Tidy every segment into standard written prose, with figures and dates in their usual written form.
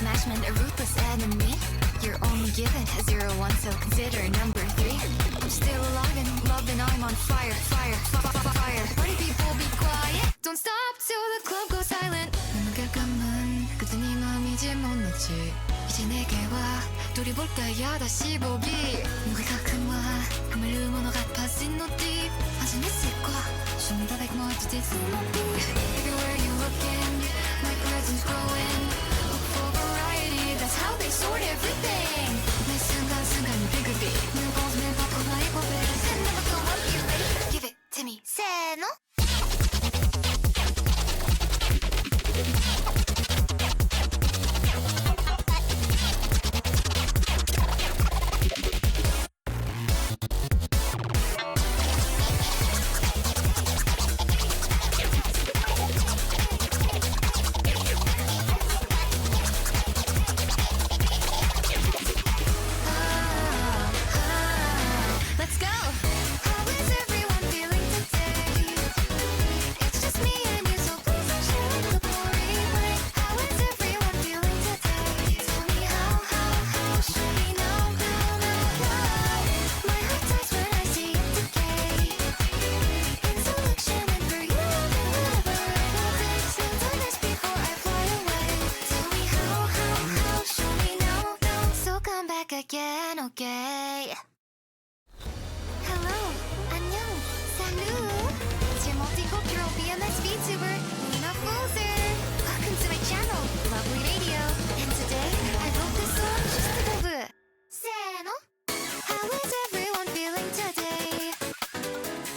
magic matchman, a ruthless enemy. You're only given a 0-1, so consider number 3. I'm still alive and loved and I'm on fire, fire, fire. Party people be quiet, don't stop till the club goes silent. 눈을 감은 그때 네 맘 이제 못 놓지. 이제 내게 와 돌이볼까 야 다시 보기. 무게가 큰 와 금을 음원어 갚아진 노띠. 아직 있을 거야 숨다 백 모두 뒤집어. Everywhere you looking, my presence growing. Look for variety, that's how they sort everything. 내 순간순간이 비급이 New balls, new buckle, like a bit. And never go up, you ready? Give it to me, say no. Let's go! How is everyone feeling today? It's just me and you, so please don't share the glory. Like, how is everyone feeling today? Tell me how, show me now. My heart dies when I see it decay. In selection and for you, I'll do whatever I will do. Since I missed before I fly away. Tell me how, show me now. So come back again, okay? Hello, 안녕, salut. It's your multicultural BMS VTuber, Luna Fulzer. Welcome to my channel, Lovely Radio. And today, I wrote this song just to go bleh. Seno? How is everyone feeling today?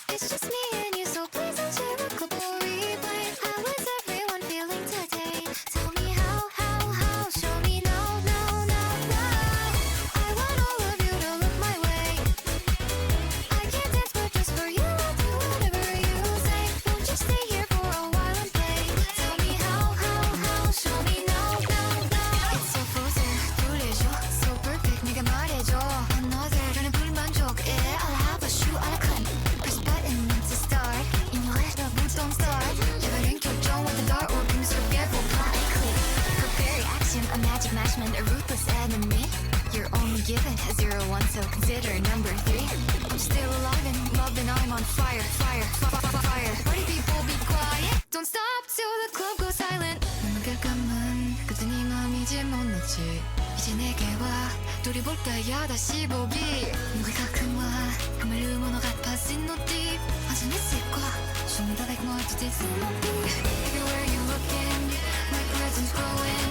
It's just me and you, so please don't share a couple replay. How is everyone feeling today? Tell me how, show me no. I want all of you to look my way. I can't dance, but just for you, I'll do whatever you say. Won't you stay here for a while and play? Tell me how, show me no. It's so frozen, 둘이죠, so perfect. 네가 말해줘. Another, 저는 불만족. I'll have a shoe, I'll climb. Press button to start. In your head, the boots don't start. 레벨은 결정 with the dart or beams or careful plot click. Prepare reaction, a magic matchman, a ruthless enemy. You're only given a 0-1, so consider number 3. I'm still alive and loved and I'm on fire, fire, fire. Party people be quiet, don't stop till the club goes silent. 눈을 감은 그때 네 맘 이제 못 놓지. 이제 내게 와 돌이볼까 야 다시 보기. 무게가 큰 와 금을 음원어 갚아진 노띠. 아직 있을 거야 숨다 백 모두 뒤집어. Everywhere you looking, my presence growing.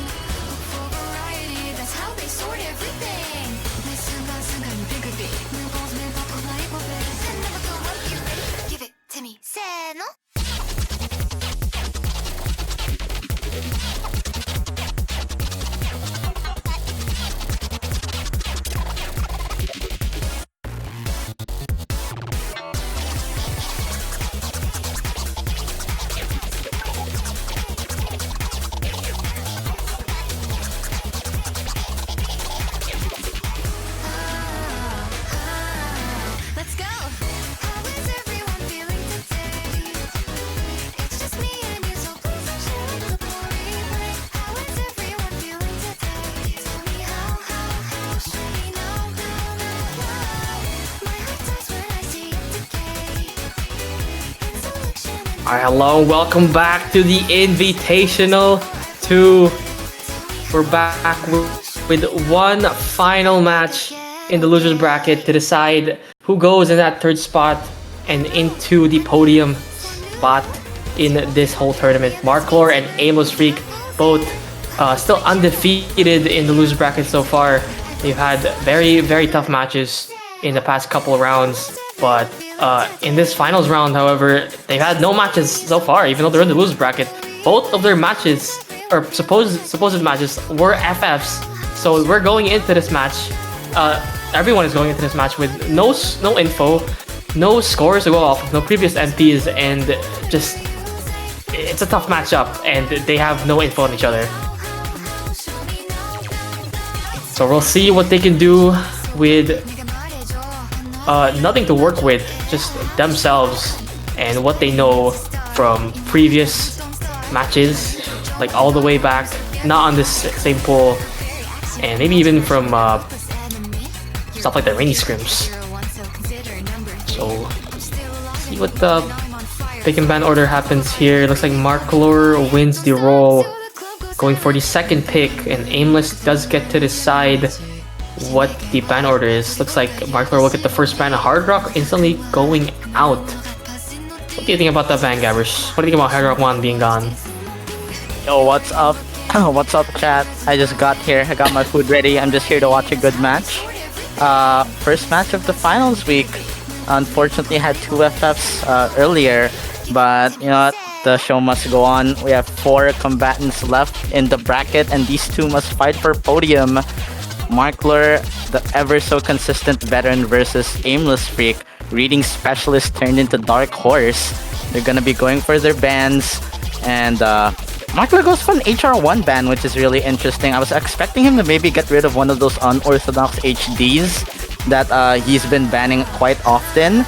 Look for variety, that's how they sort everything. 내 순간순간이 비급이 New balls, new buckle, like a bit. And never go up, you ready? Give it to me, say no. Let's go! How is everyone feeling today? It's just me and you, so please don't share the glory. Like, how is everyone feeling today? Tell me how, show me no. My heart dies when I see it decay. In selection and Alright, hello, welcome back to the Invitational 2. We're back with one final match in the losers bracket to decide who goes in that third spot and into the podium spot in this whole tournament. Marclor and AimlessFreak both still undefeated in the losers bracket so far. They've had very, very tough matches in the past couple of rounds, but in this finals round, however, they've had no matches so far, even though they're in the losers bracket. Both of their matches, or supposed matches, were FFs. So we're going into this match. Everyone is going into this match with no info, no scores to go off, no previous MPs, and just it's a tough matchup, and they have no info on each other. So we'll see what they can do with nothing to work with, just themselves and what they know from previous matches. like all the way back, not on this same pool, and maybe even from stuff like the rainy scrims. So see what the pick and ban order happens here. Looks like marclor wins the roll, going for the second pick, and Aimless does get to decide what the ban order is. Looks like marclor will get the first ban. Hard Rock instantly going out. What do you think about that ban, Gabbers? What do you think about Hard Rock 1 being gone? Yo, what's up? What's up, chat? I just got here. I got my food ready. I'm just here to watch a good match. First match of the finals week. Unfortunately, had 2 FFs earlier, but you know what? The show must go on. We have 4 combatants left in the bracket, and these 2 must fight for podium. marclor, the ever so consistent veteran, versus AimlessFreak, reading specialist turned into Dark Horse. They're gonna be going for their bans, and marclor goes for an HR1 ban, which is really interesting. I was expecting him to maybe get rid of one of those unorthodox HDs that he's been banning quite often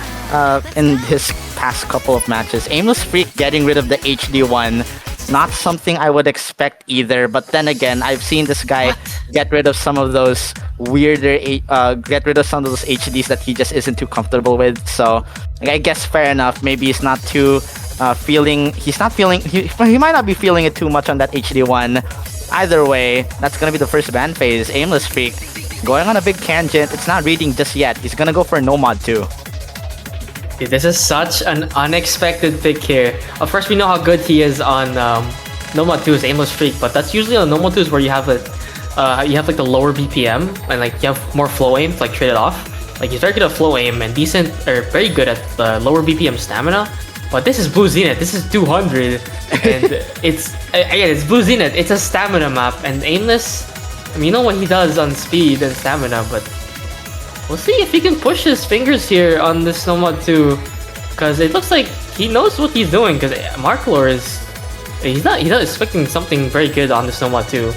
in his past couple of matches. AimlessFreak getting rid of the HD1, not something I would expect either, but then again, I've seen this guy get rid of some of those weirder, get rid of some of those HDs that he just isn't too comfortable with, so I guess fair enough. Maybe he's not too he might not be feeling it too much on that HD1. Either way, that's gonna be the first ban phase. AimlessFreak going on a big tangent. It's not reading just yet. He's gonna go for Nomad too. Dude, this is such an unexpected pick here. Of course, we know how good he is on Nomad 2's AimlessFreak, but that's usually on Nomad 2's where you have like the lower BPM and like you have more flow aim to like trade it off. Like he's very good at flow aim and decent or very good at the lower BPM stamina. But this is Blue Zenith. This is 200, and it's Blue Zenith. It's a stamina map, and Aimless. I mean, you know what he does on speed and stamina, but we'll see if he can push his fingers here on this Nomad 2, because it looks like he knows what he's doing. Because marclor he's not expecting something very good on this Nomad 2.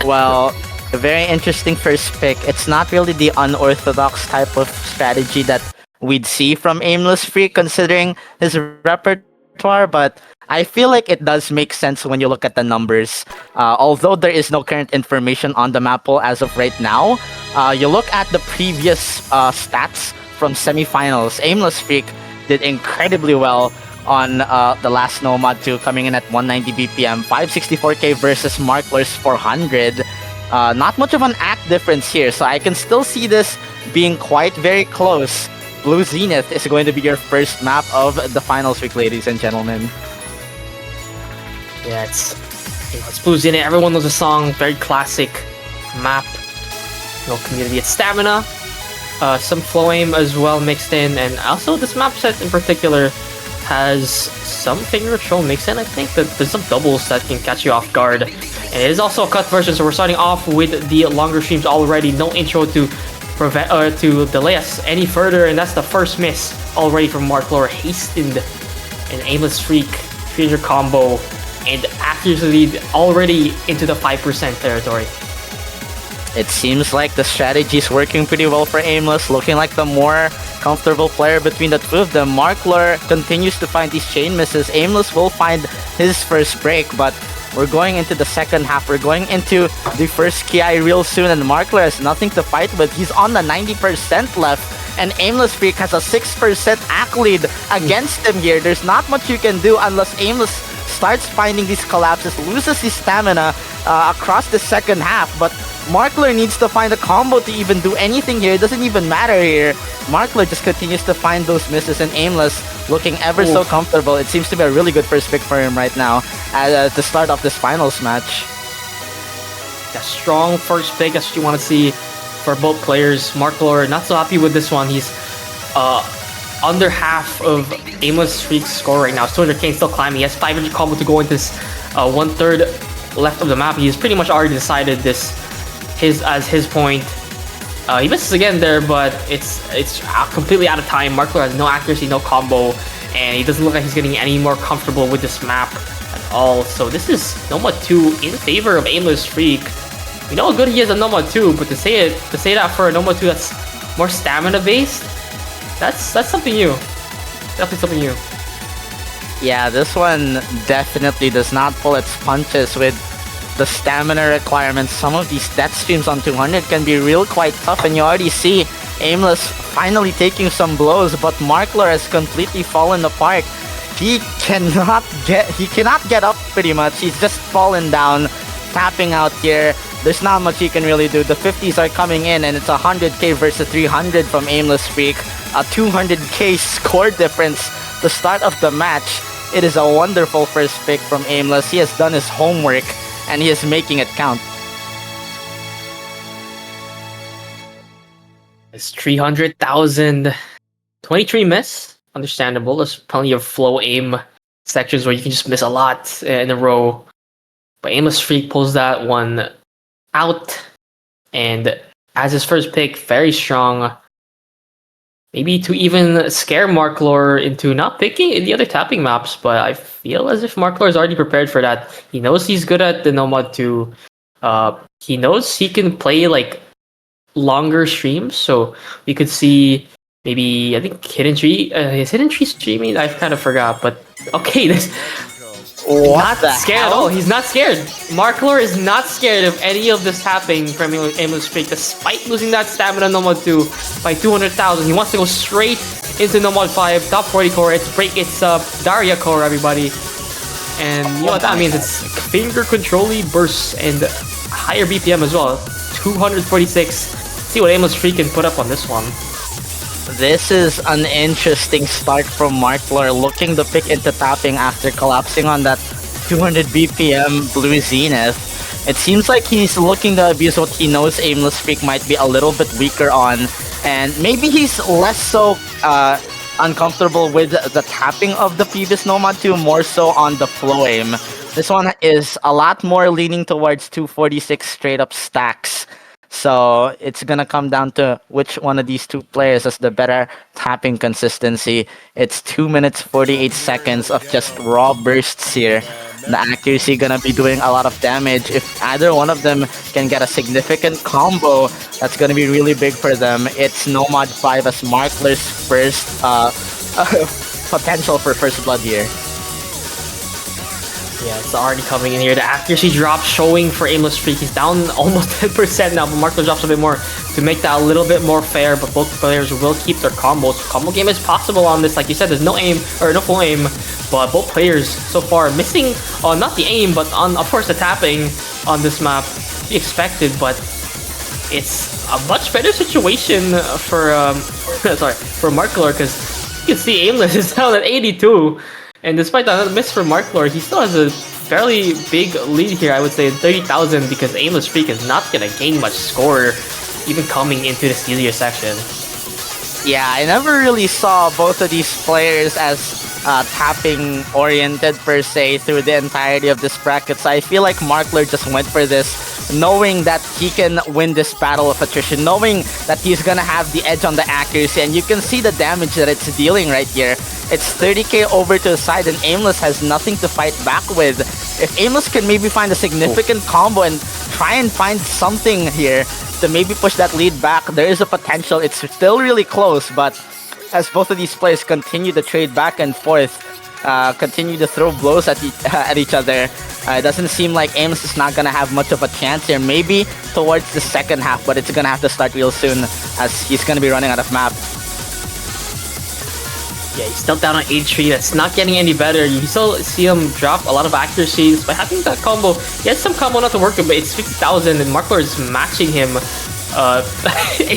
Well, a very interesting first pick. It's not really the unorthodox type of strategy that we'd see from AimlessFreak considering his repertoire, but I feel like it does make sense when you look at the numbers. Although there is no current information on the map pool as of right now, you look at the previous stats from semifinals. AimlessFreak did incredibly well on the last Nomad 2, coming in at 190 BPM, 564k versus marclor's 400. Not much of an act difference here, so I can still see this being quite very close. Blue Zenith is going to be your first map of the finals week, ladies and gentlemen. Yeah, it's Blue Zenith. Everyone knows the song. Very classic map. No community. It's stamina, some flow aim as well mixed in, and also this map set in particular has some finger control mixed in. I think that there's some doubles that can catch you off guard, and it is also a cut version. So we're starting off with the longer streams already. No intro to prevent to delay us any further, and that's the first miss already from marclor. Hastened an AimlessFreak 300 combo, and accuracy already into the 5% territory. It seems like the strategy is working pretty well for Aimless, looking like the more comfortable player between the two of them. marclor continues to find these chain misses. Aimless will find his first break, but we're going into the second half. We're going into the first Ki real soon, and marclor has nothing to fight with. He's on the 90% left, and AimlessFreak has a 6% act lead against him here. There's not much you can do unless Aimless starts finding these collapses, loses his stamina across the second half, but marclor needs to find a combo to even do anything here. It doesn't even matter here. marclor just continues to find those misses, and Aimless looking ever so comfortable. It seems to be a really good first pick for him right now to start off this finals match. A strong first pick. That's what you want to see for both players. marclor not so happy with this one. He's under half of AimlessFreak's score right now. 200k still climbing. He has 500 combo to go into this 1/3 left of the map. He's pretty much already decided this as his point. He misses again there, but it's completely out of time. marclor has no accuracy, no combo, and he doesn't look like he's getting any more comfortable with this map at all. So this is Nomad 2 in favor of AimlessFreak. We know how good he is on Nomad 2, but to say that for a Nomad 2 that's more stamina based, that's something new. Definitely something new. Yeah, this one definitely does not pull its punches with the stamina requirements. Some of these death streams on 200 can be real quite tough, and you already see Aimless finally taking some blows, but marclor has completely fallen apart. He cannot get up pretty much. He's just fallen down, tapping out here. There's not much he can really do. The 50s are coming in, and it's 100k versus 300 from AimlessFreak. A 200k score difference the start of the match. It is a wonderful first pick from Aimless. He has done his homework, and he is making it count. It's 300,000. 23 miss. Understandable. There's plenty of flow aim sections where you can just miss a lot in a row. But AimlessFreak pulls that one out. And as his first pick, very strong. Maybe to even scare marclor into not picking the other tapping maps, but I feel as if marclor is already prepared for that. He knows he's good at the Nomad 2. He knows he can play like longer streams, so we could see maybe, I think, Hidden Tree, his Hidden Tree streaming, I kind of forgot, but okay, this not scared at all. He's not scared. Marclor is not scared of any of this happening from AimlessFreak, despite losing that stamina Nomad 2 by 200,000. He wants to go straight into Nomad 5, top 40 core. It's Daria core, everybody. And you know what that means? It's finger control-y bursts and higher BPM as well. 246. See what AimlessFreak can put up on this one. This is an interesting start from marclor, looking to pick into tapping after collapsing on that 200 BPM Blue Zenith. It seems like he's looking to abuse what he knows AimlessFreak might be a little bit weaker on, and maybe he's less so uncomfortable with the tapping of the previous Nomad 2, more so on the flow aim. This one is a lot more leaning towards 246 straight up stacks. So it's gonna come down to which one of these two players has the better tapping consistency. It's 2 minutes 48 seconds of just raw bursts here. The accuracy gonna be doing a lot of damage. If either one of them can get a significant combo, that's gonna be really big for them. It's Nomad 5 as marclor's first potential for first blood here. Yeah, it's already coming in here. The accuracy drop showing for AimlessFreak. He's down almost 10% now, but marclor drops a bit more to make that a little bit more fair, but both players will keep their combos. Combo game is possible on this. Like you said, there's no aim, or no full aim, but both players so far missing, not the aim, but on, of course, the tapping on this map. Be expected, but it's a much better situation for, for marclor, because you can see Aimless is down at 82. And despite that miss for marclor, he still has a fairly big lead here, I would say, 30,000, because AimlessFreak is not going to gain much score even coming into this easier section. Yeah, I never really saw both of these players as tapping oriented per se through the entirety of this bracket, so I feel like marclor just went for this knowing that he can win this battle of attrition, knowing that he's gonna have the edge on the accuracy, and you can see the damage that it's dealing right here. It's 30k over to the side, and Aimless has nothing to fight back with. If Aimless can maybe find a significant combo and try and find something here to maybe push that lead back, there is a potential. It's still really close, but as both of these players continue to trade back and forth, continue to throw blows at each other, it doesn't seem like Aimless is not gonna have much of a chance here. Maybe towards the second half, but it's gonna have to start real soon as he's gonna be running out of map. Yeah, he's still down on 83. That's not getting any better. You still see him drop a lot of accuracies, but having that combo, he has some combo not to work with, but it's 50,000, and marclor is matching him.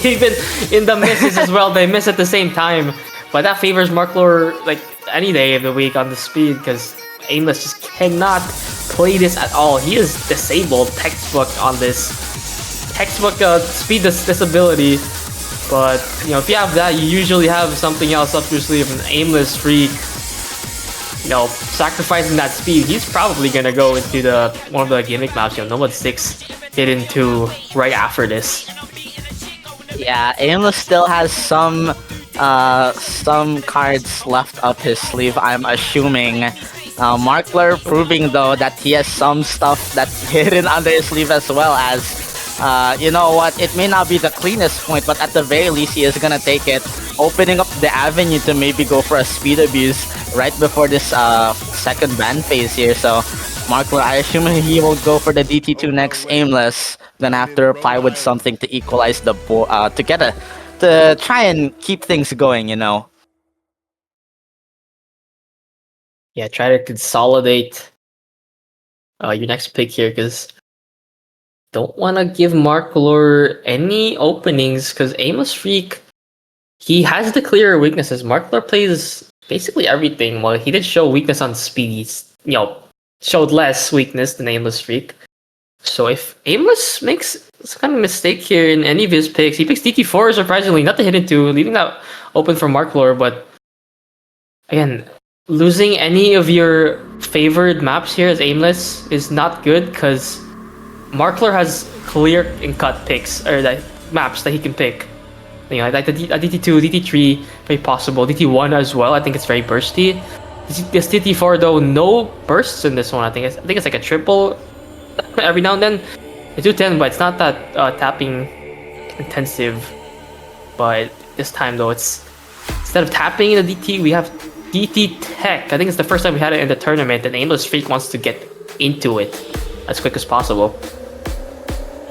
Even in the misses as well, they miss at the same time. But that favors marclor like any day of the week on the speed, because Aimless just cannot play this at all. He is disabled, textbook on this. Textbook speed disability. But, you know, if you have that, you usually have something else up your sleeve. An AimlessFreak, you know, sacrificing that speed, he's probably gonna go into one of the gimmick maps. You know, Nomad 6 Hidden 2 right after this. Yeah, Aimless still has some cards left up his sleeve, I'm assuming. marclor proving though that he has some stuff that's hidden under his sleeve as well, as you know what, it may not be the cleanest point, but at the very least he is gonna take it, opening up the avenue to maybe go for a speed abuse. right before this second ban phase here. So marclor, I assume he will go for the DT2 next aimless, then have to reply with something to equalize the to get a to try and keep things going, you know. Yeah, try to consolidate your next pick here, because don't want to give marclor any openings, because AimlessFreak, he has the clearer weaknesses. marclor plays basically everything. Well, he did show weakness on speed. He's, showed less weakness than AimlessFreak. So if Aimless makes some kind of mistake here in any of his picks, he picks DT4 surprisingly, not the hidden 2, leaving that open for marclor. But again, losing any of your favored maps here as Aimless is not good, because marclor has clear and cut picks, or like maps that he can pick. Like the DT2, DT3, very possible. DT1 as well. I think it's very bursty. This DT4 though, no bursts in this one. I think it's like a triple every now and then. It's 210, but it's not that tapping intensive. But this time though, it's instead of tapping in the DT, we have DT Tech. I think it's the first time we had it in the tournament, and AimlessFreak wants to get into it as quick as possible.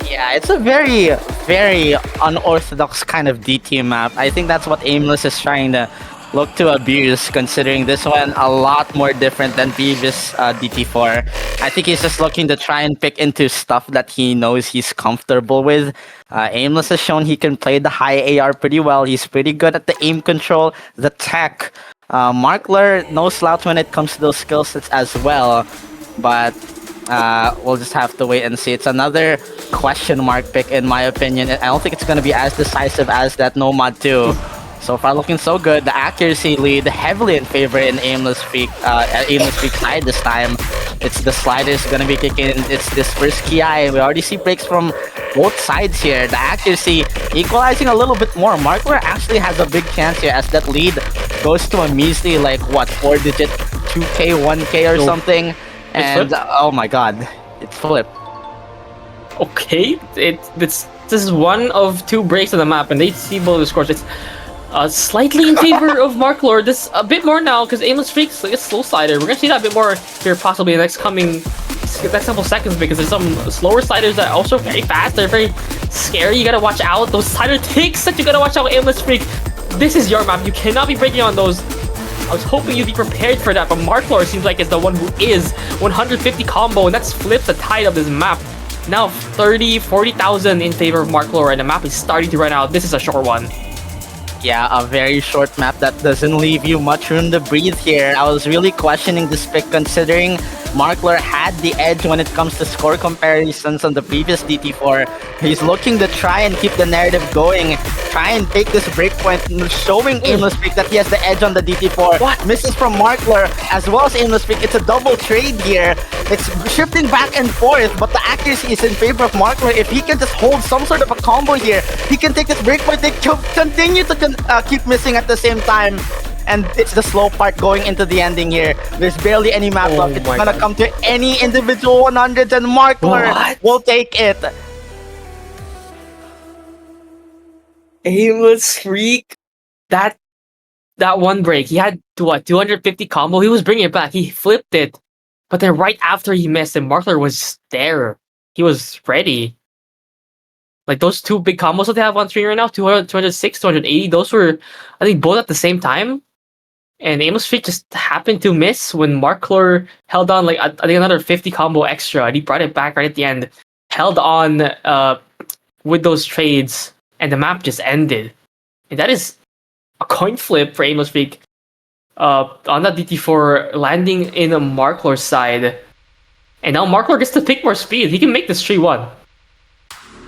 Yeah, it's a very, very unorthodox kind of DT map. I think that's what Aimless is trying to look to abuse, considering this one a lot more different than previous DT4. I think he's just looking to try and pick into stuff that he knows he's comfortable with. Aimless has shown he can play the high AR pretty well. He's pretty good at the aim control, the tech. marclor, no slouch when it comes to those skill sets as well. But we'll just have to wait and see. It's another question mark pick in my opinion. I don't think it's going to be as decisive as that Nomad 2. So far looking so good. The accuracy lead heavily in favor in AimlessFreak side this time. It's the sliders going to be kicking. It's this first Ki. We already see breaks from both sides here. The accuracy equalizing a little bit more. marclor actually has a big chance here as that lead goes to a measly like what 4-digit 2K 1K or something. And oh my god, it's flipped. Okay, this is one of 2 breaks on the map, and they see both the scores. It's slightly in favor of marclor. This a bit more now because AimlessFreak's like a slow slider. We're gonna see that a bit more here possibly in the next couple seconds, because there's some slower sliders that are also very fast. They're very scary. You gotta watch out. Those slider takes that you gotta watch out. AimlessFreak, this is your map. You cannot be breaking on those. I was hoping you'd be prepared for that, but marclor seems like is the one who is 150 combo, and that's flips the tide of this map. Now 40,000 in favor of marclor, and the map is starting to run out. This is a short one. Yeah, a very short map that doesn't leave you much room to breathe here. I was really questioning this pick considering marclor had the edge when it comes to score comparisons on the previous DT4. He's looking to try and keep the narrative going, try and take this breakpoint, showing AimlessFreak that he has the edge on the DT4. What? Misses from marclor as well as AimlessFreak. It's a double trade here. It's shifting back and forth, but the accuracy is in favor of marclor. If he can just hold some sort of a combo here, he can take this breakpoint. They continue to keep missing at the same time. And it's the slow part going into the ending here. There's barely any map left. It's gonna come to any individual 100s, and marclor will take it. AimlessFreak, that one break, he had 250 combo. He was bringing it back. He flipped it, but then right after he missed, and marclor was there. He was ready. Like those 2 big combos that they have on screen right now, 200, 206, 280. Those were, I think, both at the same time. And AimlessFreak just happened to miss when marclor held on like I think another 50 combo extra, and he brought it back right at the end. Held on with those trades, and the map just ended. And that is a coin flip for AimlessFreak on that DT4 landing in a marclor side. And now marclor gets to pick more speed. He can make this 3-1.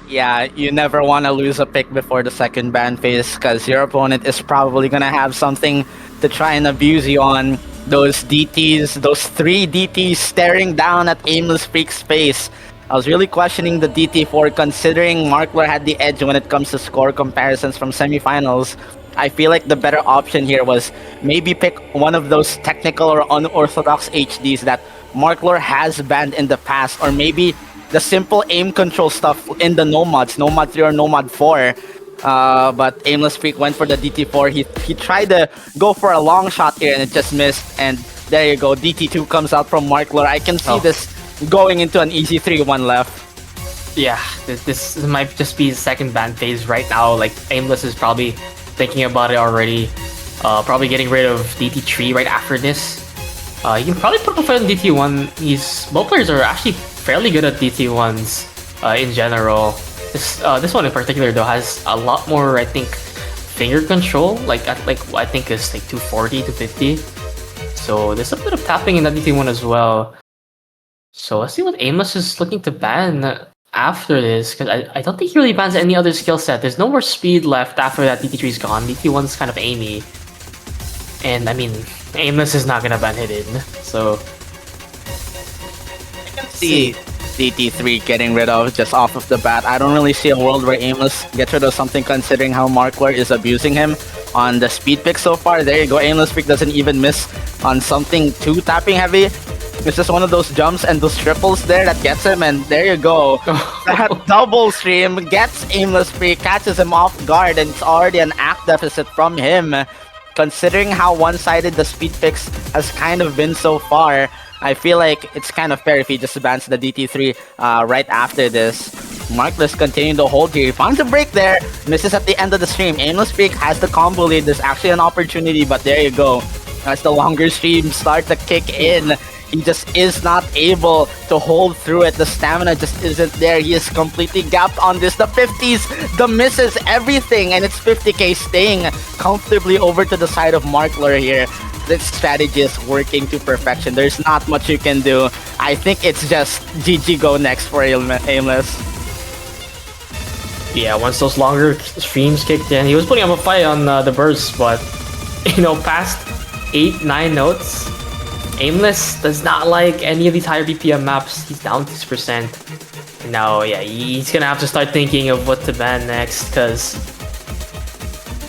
Yeah, you never want to lose a pick before the second ban phase, because your opponent is probably going to have something to try and abuse you on. Those DTs, those 3 DTs staring down at AimlessFreak's face. I was really questioning the DT4 considering marclor had the edge when it comes to score comparisons from semifinals. I feel like the better option here was maybe pick one of those technical or unorthodox HDs that marclor has banned in the past, or maybe the simple aim control stuff in the Nomad 3 or Nomad 4. But AimlessFreak went for the DT4. He tried to go for a long shot here and it just missed. And there you go. DT2 comes out from marclor. I can see this going into an easy 3-1 left. Yeah, this might just be the second ban phase right now. Like, Aimless is probably thinking about it already. Probably getting rid of DT3 right after this. You can probably put a fight on DT1. Both players are actually fairly good at DT1s in general. This one in particular though has a lot more, I think, finger control. Like I think it's like 240 to 50. So there's a bit of tapping in that DT1 as well. So let's see what Aimless is looking to ban after this, because I don't think he really bans any other skill set. There's no more speed left after that DT3 is gone. DT1's kind of aimy. And I mean, Aimless is not gonna ban Hidden, so I can see DT3 getting rid of just off of the bat. I don't really see a world where Aimless gets rid of something considering how marclor is abusing him on the speed pick so far. There you go, AimlessFreak doesn't even miss on something too tapping heavy. It's just one of those jumps and those triples there that gets him, and there you go. That double stream gets AimlessFreak, catches him off guard, and it's already an act deficit from him. Considering how one-sided the speed picks has kind of been so far, I feel like it's kind of fair if he just bans the DT3 right after this. marclor's continuing to hold here. He finds a break there, misses at the end of the stream. AimlessFreak has the combo lead. There's actually an opportunity, but there you go. As the longer streams start to kick in, he just is not able to hold through it. The stamina just isn't there. He is completely gapped on this. The 50s, the misses, everything, and it's 50k staying comfortably over to the side of marclor here. This strategy is working to perfection. There's not much you can do. I think it's just GG go next for Aimless. yeah, once those longer streams kicked in, he was putting up a fight on the burst, but past 8-9 notes, Aimless does not like any of these higher BPM maps. He's down 6%. And now, yeah, he's gonna have to start thinking of what to ban next, because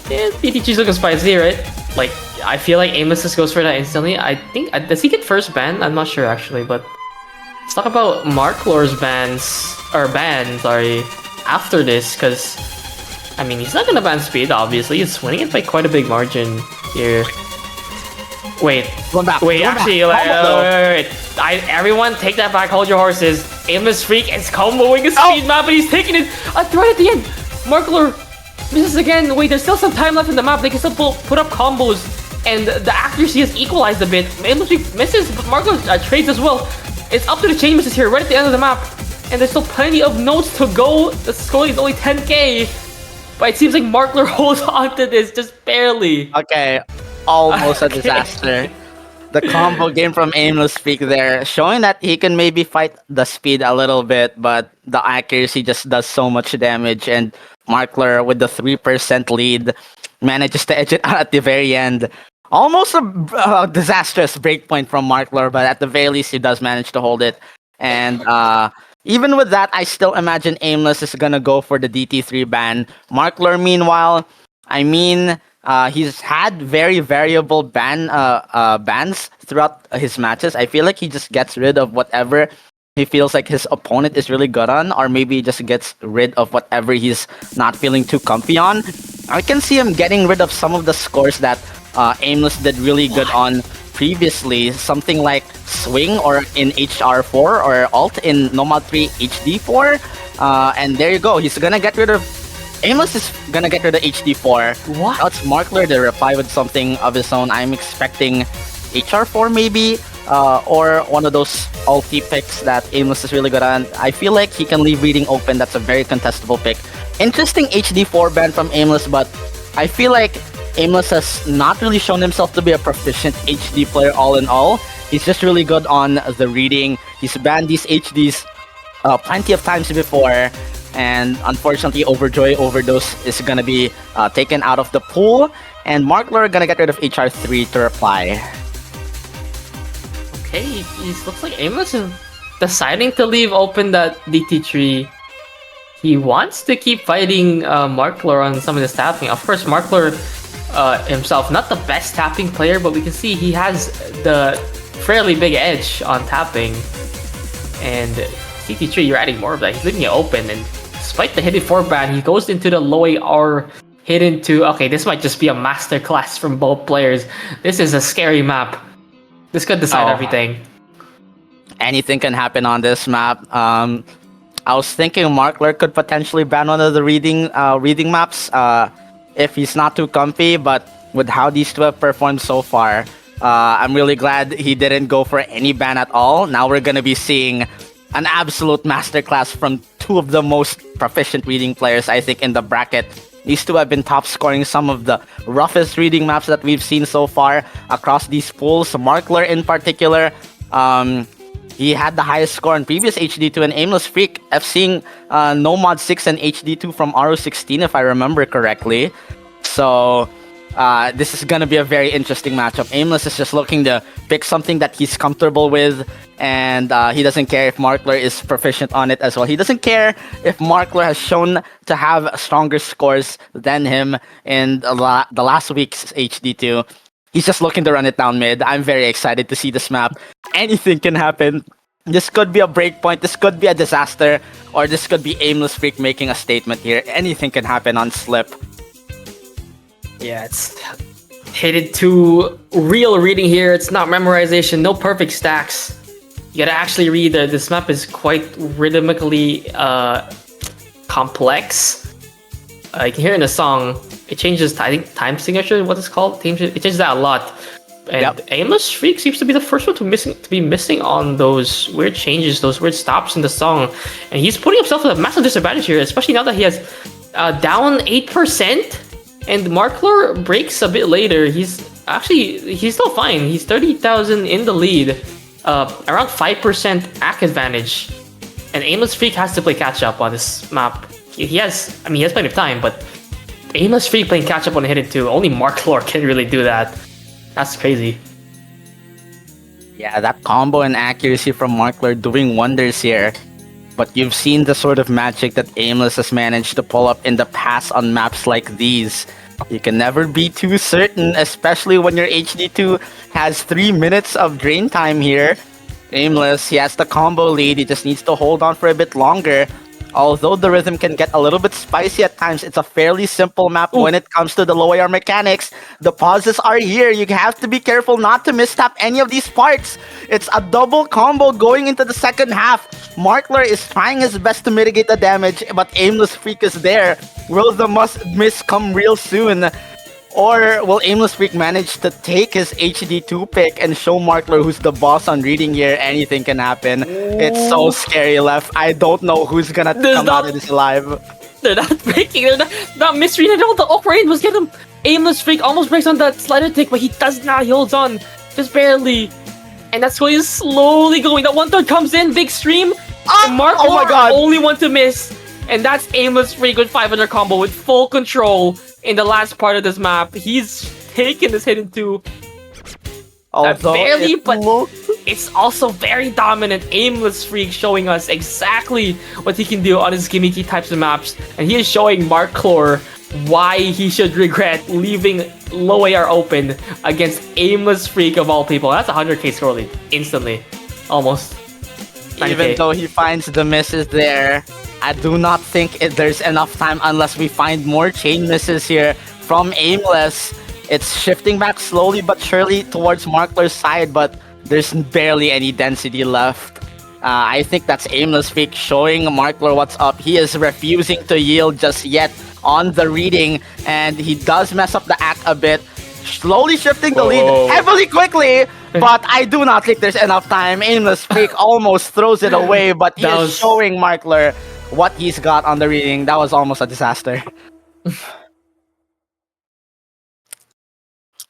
BTG's looking spicy, right? Like, I feel like Aimless just goes for that instantly. I think, does he get first ban? I'm not sure actually, but let's talk about marclor's ban, sorry, after this, because I mean, he's not gonna ban speed, obviously. He's winning it by quite a big margin here. Wait, actually, wait. Everyone take that back, hold your horses. AimlessFreak is comboing a speed map, and he's taking it right at the end. marclor misses again. Wait, there's still some time left in the map. They can still put up combos, and the accuracy has equalized a bit. AimlessFreak misses, but marclor trades as well. It's up to the chain misses here, right at the end of the map, and there's still plenty of notes to go. The score is only 10k, but it seems like marclor holds on to this just barely. Okay. Almost a disaster. The combo game from AimlessFreak there, showing that he can maybe fight the speed a little bit, but the accuracy just does so much damage. And marclor, with the 3% lead, manages to edge it out at the very end. Almost a disastrous breakpoint from marclor, but at the very least, he does manage to hold it. And even with that, I still imagine Aimless is gonna go for the DT3 ban. marclor, meanwhile, I mean, he's had very variable bans throughout his matches. I feel like he just gets rid of whatever he feels like his opponent is really good on, or maybe he just gets rid of whatever he's not feeling too comfy on. I can see him getting rid of some of the scores that Aimless did really good on previously. Something like Swing or in HR4 or Alt in Nomad 3 HD4. And there you go. He's gonna get rid of Aimless is gonna get rid of HD4. What? That's marclor to reply with something of his own. I'm expecting HR4 maybe, or one of those ulti picks that Aimless is really good on. I feel like he can leave reading open. That's a very contestable pick. Interesting HD4 ban from Aimless, but I feel like Aimless has not really shown himself to be a proficient HD player all in all. He's just really good on the reading. He's banned these HDs plenty of times before. And unfortunately, Overjoy Overdose is gonna be taken out of the pool, and marclor gonna get rid of HR3 to reply. Okay, it looks like Aimless is deciding to leave open that DT3. He wants to keep fighting marclor on some of the tapping. Of course, marclor himself, not the best tapping player, but we can see he has the fairly big edge on tapping. And DT3, you're adding more of that. He's leaving it open, and despite the hidden 4 ban, he goes into the low AR hidden 2. Okay, this might just be a masterclass from both players. This is a scary map. This could decide everything. Anything can happen on this map. I was thinking marclor could potentially ban one of the reading maps if he's not too comfy, but with how these two have performed so far, I'm really glad he didn't go for any ban at all. Now we're gonna be seeing an absolute masterclass from two of the most proficient reading players, I think, in the bracket. These two have been top scoring some of the roughest reading maps that we've seen so far across these pools. marclor in particular, he had the highest score in previous HD2 and AimlessFreak FCing Nomad 6 and HD2 from RO16 if I remember correctly. So this is going to be a very interesting matchup. Aimless is just looking to pick something that he's comfortable with, and he doesn't care if marclor is proficient on it as well. He doesn't care if marclor has shown to have stronger scores than him in the last week's HD2. He's just looking to run it down mid. I'm very excited to see this map. Anything can happen. This could be a breakpoint, this could be a disaster, or this could be AimlessFreak making a statement here. Anything can happen on Slip. Yeah, it's hidden 2 real reading here. It's not memorization, no perfect stacks. You gotta actually read. This map is quite rhythmically complex. You can hear in the song, it changes, I think, time signature, what it's called? It changes that a lot. And AimlessFreak seems to be the first one to be missing on those weird changes, those weird stops in the song. And he's putting himself at a massive disadvantage here, especially now that he has down 8%. And marclor breaks a bit later. He's still fine. He's 30,000 in the lead. Around 5% AC advantage. And AimlessFreak has to play catch up on this map. He has plenty of time, but AimlessFreak playing catch up on a hidden 2. Only marclor can really do that. That's crazy. Yeah, that combo and accuracy from marclor doing wonders here. But you've seen the sort of magic that Aimless has managed to pull up in the past on maps like these. You can never be too certain, especially when your HD2 has 3 minutes of drain time here. Aimless, he has the combo lead, he just needs to hold on for a bit longer. Although the rhythm can get a little bit spicy at times, it's a fairly simple map when it comes to the low AR mechanics. The pauses are here. You have to be careful not to mistap any of these parts. It's a double combo going into the second half. marclor is trying his best to mitigate the damage, but AimlessFreak is there. Will the must-miss come real soon? Or will AimlessFreak manage to take his HD2 pick and show marclor who's the boss on reading here? Anything can happen. It's so scary left. I don't know who's gonna come out of this alive. They're not breaking. They're not misreading at all. The upgrade was getting him. AimlessFreak almost breaks on that slider tick, but he does not. He holds on. Just barely. And that's why he's slowly going. That 1/3 comes in. Big stream. marclor, oh my god. Only one to miss. And that's AimlessFreak with 500 combo with full control in the last part of this map. He's taken this hidden 2. Barely, but it's also very dominant. AimlessFreak showing us exactly what he can do on his gimmicky types of maps. And he is showing marclor why he should regret leaving low AR open against AimlessFreak of all people. That's a 100k score lead. Instantly. Almost. 90K. Even though he finds the misses there, I do not think there's enough time unless we find more chain misses here from Aimless. It's shifting back slowly but surely towards marclor's side, but there's barely any density left. I think that's AimlessFreak showing marclor what's up. He is refusing to yield just yet on the reading, and he does mess up the act a bit. Slowly shifting the lead heavily quickly, but I do not think there's enough time. AimlessFreak almost throws it away, but he is showing marclor what he's got on the reading. That was almost a disaster.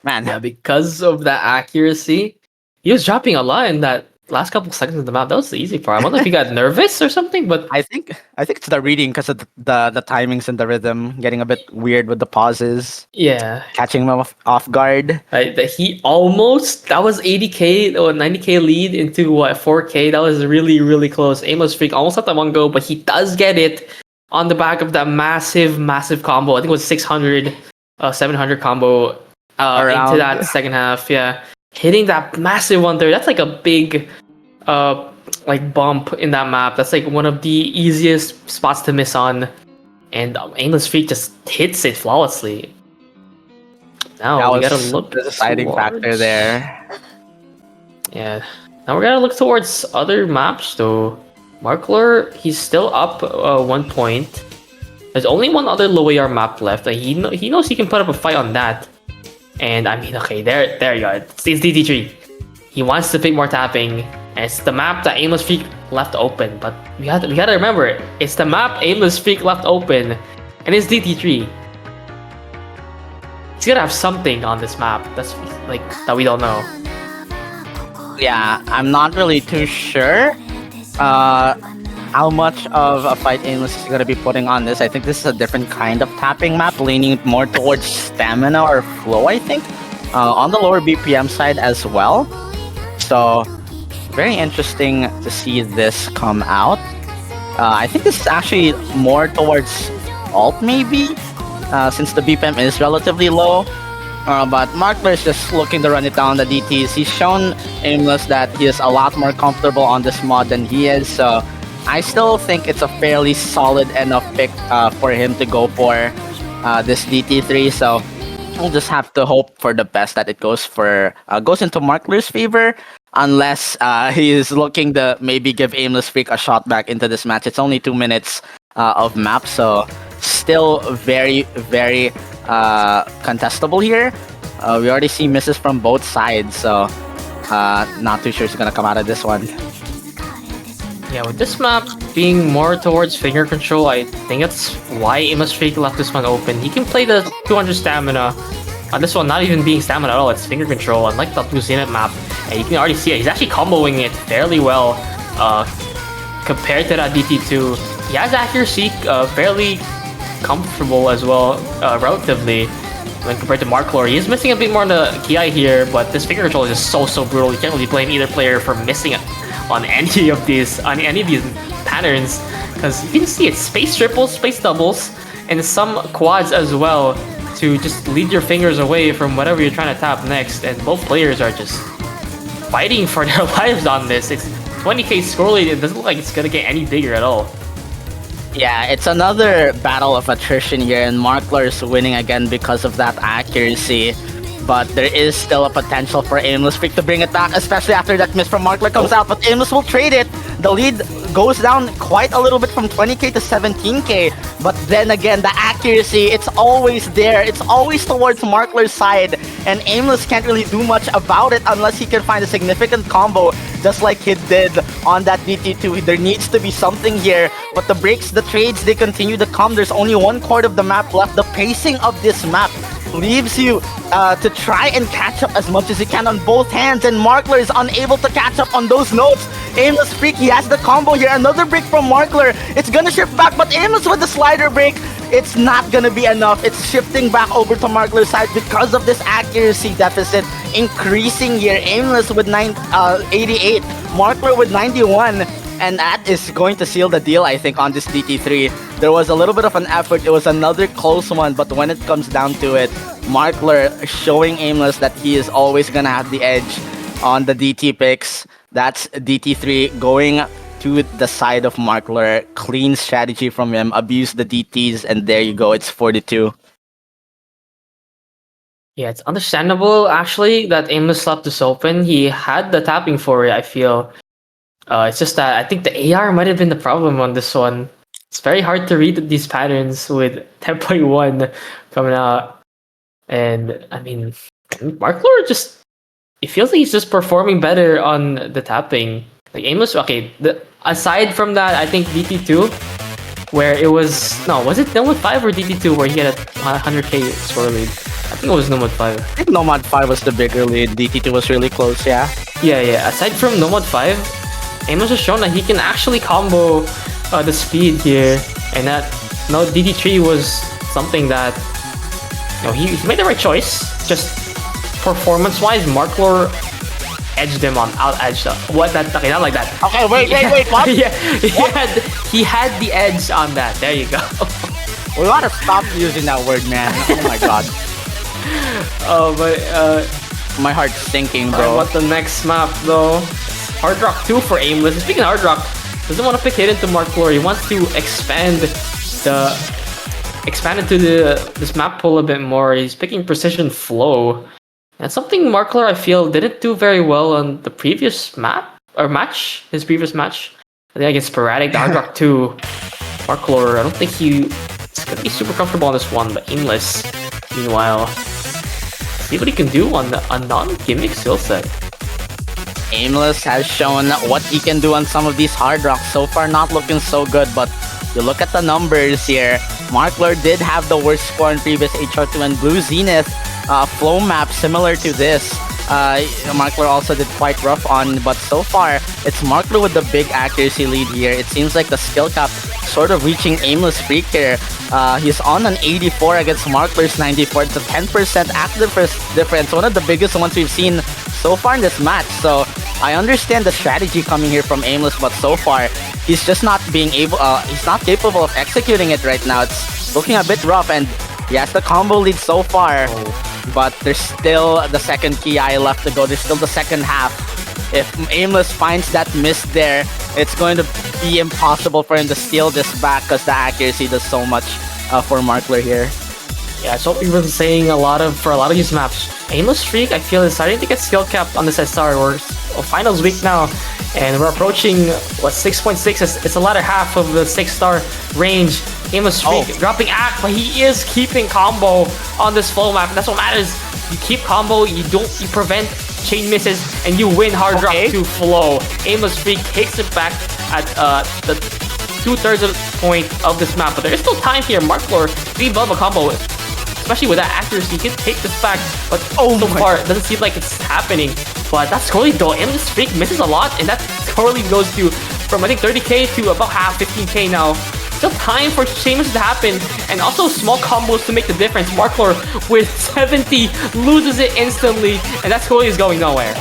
Man. Yeah, because of that accuracy, he was dropping a lot in that last couple seconds of the map. That was the easy part. I wonder if he got nervous or something, but I think it's the reading because of the timings and the rhythm getting a bit weird with the pauses. Yeah, catching him off guard. He almost, that was 80k or 90k lead into 4k. That was really, really close. AimlessFreak almost let that one go, but he does get it on the back of that massive combo. I think it was 600 700 combo into that second half. Yeah, hitting that massive 1/3. That's like a big like bump in that map. That's like one of the easiest spots to miss on, and AimlessFreak just hits it flawlessly. Now That we gotta was look the deciding factor towards... there. Yeah. Now we gotta look towards other maps though. marclor, he's still up 1 point. There's only one other low AR map left. Like he knows he can put up a fight on that. And I mean, okay, there you go. It's DT3. He wants to pick more tapping, and it's the map that AimlessFreak left open. But we gotta remember, it's the map AimlessFreak left open, and it's DT3. He's gonna have something on this map that's like that we don't know. Yeah, I'm not really too sure how much of a fight Aimless is going to be putting on this. I think this is a different kind of tapping map, leaning more towards stamina or flow, I think. On the lower BPM side as well. So, very interesting to see this come out. I think this is actually more towards alt, maybe, since the BPM is relatively low. But marclor is just looking to run it down the DTs. He's shown Aimless that he is a lot more comfortable on this mod than he is. So I still think it's a fairly solid enough pick for him to go for this DT3. So we'll just have to hope for the best that it goes into marclor's favor. Unless he is looking to maybe give AimlessFreak a shot back into this match. It's only 2 minutes of map, so still very, very contestable here. We already see misses from both sides, so not too sure who's gonna come out of this one. Yeah, with this map being more towards finger control, I think that's why AimlessFreak left this one open. He can play the 200 stamina. On this one, not even being stamina at all, it's finger control, unlike the Blue Zenith map. And you can already see it, he's actually comboing it fairly well compared to that DT2. He has accuracy fairly comfortable as well, relatively, when compared to marclor. He is missing a bit more on the Ki here, but this finger control is just so brutal. You can't really blame either player for missing it on any of these patterns, because you can see it's space triples, space doubles, and some quads as well to just lead your fingers away from whatever you're trying to tap next. And both players are just fighting for their lives on this. It's 20k score lead. It doesn't look like it's gonna get any bigger at all. Yeah, it's another battle of attrition here, and marclor is winning again because of that accuracy. But there is still a potential for AimlessFreak to bring it back, especially after that miss from marclor comes out. But Aimless will trade it. The lead goes down quite a little bit from 20k to 17k. But then again, the accuracy, it's always there. It's always towards marclor's side. And Aimless can't really do much about it unless he can find a significant combo, just like he did on that DT2. There needs to be something here. But the breaks, the trades, they continue to come. There's only 1/4 of the map left. The pacing of this map leaves you to try and catch up as much as you can on both hands, and marclor is unable to catch up on those notes. AimlessFreak, he has the combo here. Another break from marclor. It's gonna shift back, but Aimless with the slider break, it's not gonna be enough. It's shifting back over to marclor's side because of this accuracy deficit increasing here. Aimless with 88, marclor with 91. And that is going to seal the deal, I think, on this DT3. There was a little bit of an effort. It was another close one, but when it comes down to it, marclor showing Aimless that he is always going to have the edge on the DT picks. That's DT3 going to the side of marclor. Clean strategy from him. Abuse the DTs, and there you go. It's 42. Yeah, it's understandable, actually, that Aimless left this open. He had the tapping for it, I feel. It's just that I think the AR might have been the problem on this one. It's very hard to read these patterns with 10.1 coming out. And, I mean, marclor just... It feels like he's just performing better on the tapping. Like, Aimless... Okay, aside from that, I think DT2, where it was... No, was it Nomad 5 or DT2 where he had a 100k score lead? I think it was Nomad 5. I think Nomad 5 was the bigger lead. DT2 was really close, yeah? Yeah. Aside from Nomad 5... Aimless has shown that he can actually combo the speed here, and that DD3 was something that he made the right choice. Just performance-wise, marclor edged him on out-edged. What that? Okay, not like that. Okay, wait, what? Yeah, he had the edge on that. There you go. We gotta stop using that word, man. Oh my god. Oh, but my heart's sinking, bro. What the next map though? Hard Rock 2 for Aimless. And speaking of Hard Rock, doesn't want to pick hit into marclor. He wants to expand into this map pool a bit more. He's picking Precision Flow. That's something marclor I feel didn't do very well on the previous his previous match. I think against Sporadic, the Hard Rock 2. marclor, I don't think he's gonna be super comfortable on this one, but Aimless, meanwhile, see what he can do on a non-gimmick skill set. Aimless has shown what he can do on some of these hard rocks. So far, not looking so good, but you look at the numbers here. marclor did have the worst score in previous HR2 and Blue Zenith flow map similar to this. marclor also did quite rough on, but so far, it's marclor with the big accuracy lead here. It seems like the skill cap sort of reaching AimlessFreak here. He's on an 84 against marclor's 94. It's a 10% active difference, one of the biggest ones we've seen so far in this match. So I understand the strategy coming here from Aimless, but so far, he's just not he's not capable of executing it right now. It's looking a bit rough, and he has the combo lead so far. But there's still the second Ki left to go. There's still the second half. If Aimless finds that miss there, it's going to be impossible for him to steal this back because the accuracy does so much for marclor here. Yeah, that's what we've been saying for a lot of these maps. AimlessFreak, I feel, is starting to get skill capped on this SR. We're finals week now, and we're approaching 6.6. It's the latter half of the 6-star range. AimlessFreak dropping act, but he is keeping combo on this flow map. And that's what matters. You keep combo, you prevent chain misses, and you win hard rock to flow. AimlessFreak takes it back at the 2/3 of the point of this map, but there is still time here. marclor, 3 above a combo, especially with that accuracy, he can take this back, but so far it doesn't seem like it's happening. But that score lead though, AimlessFreak misses a lot, and that score lead goes from I think 30k to about half, 15k now. Still time for changes to happen, and also small combos to make the difference. marclor with 70 loses it instantly, and that score lead is going nowhere.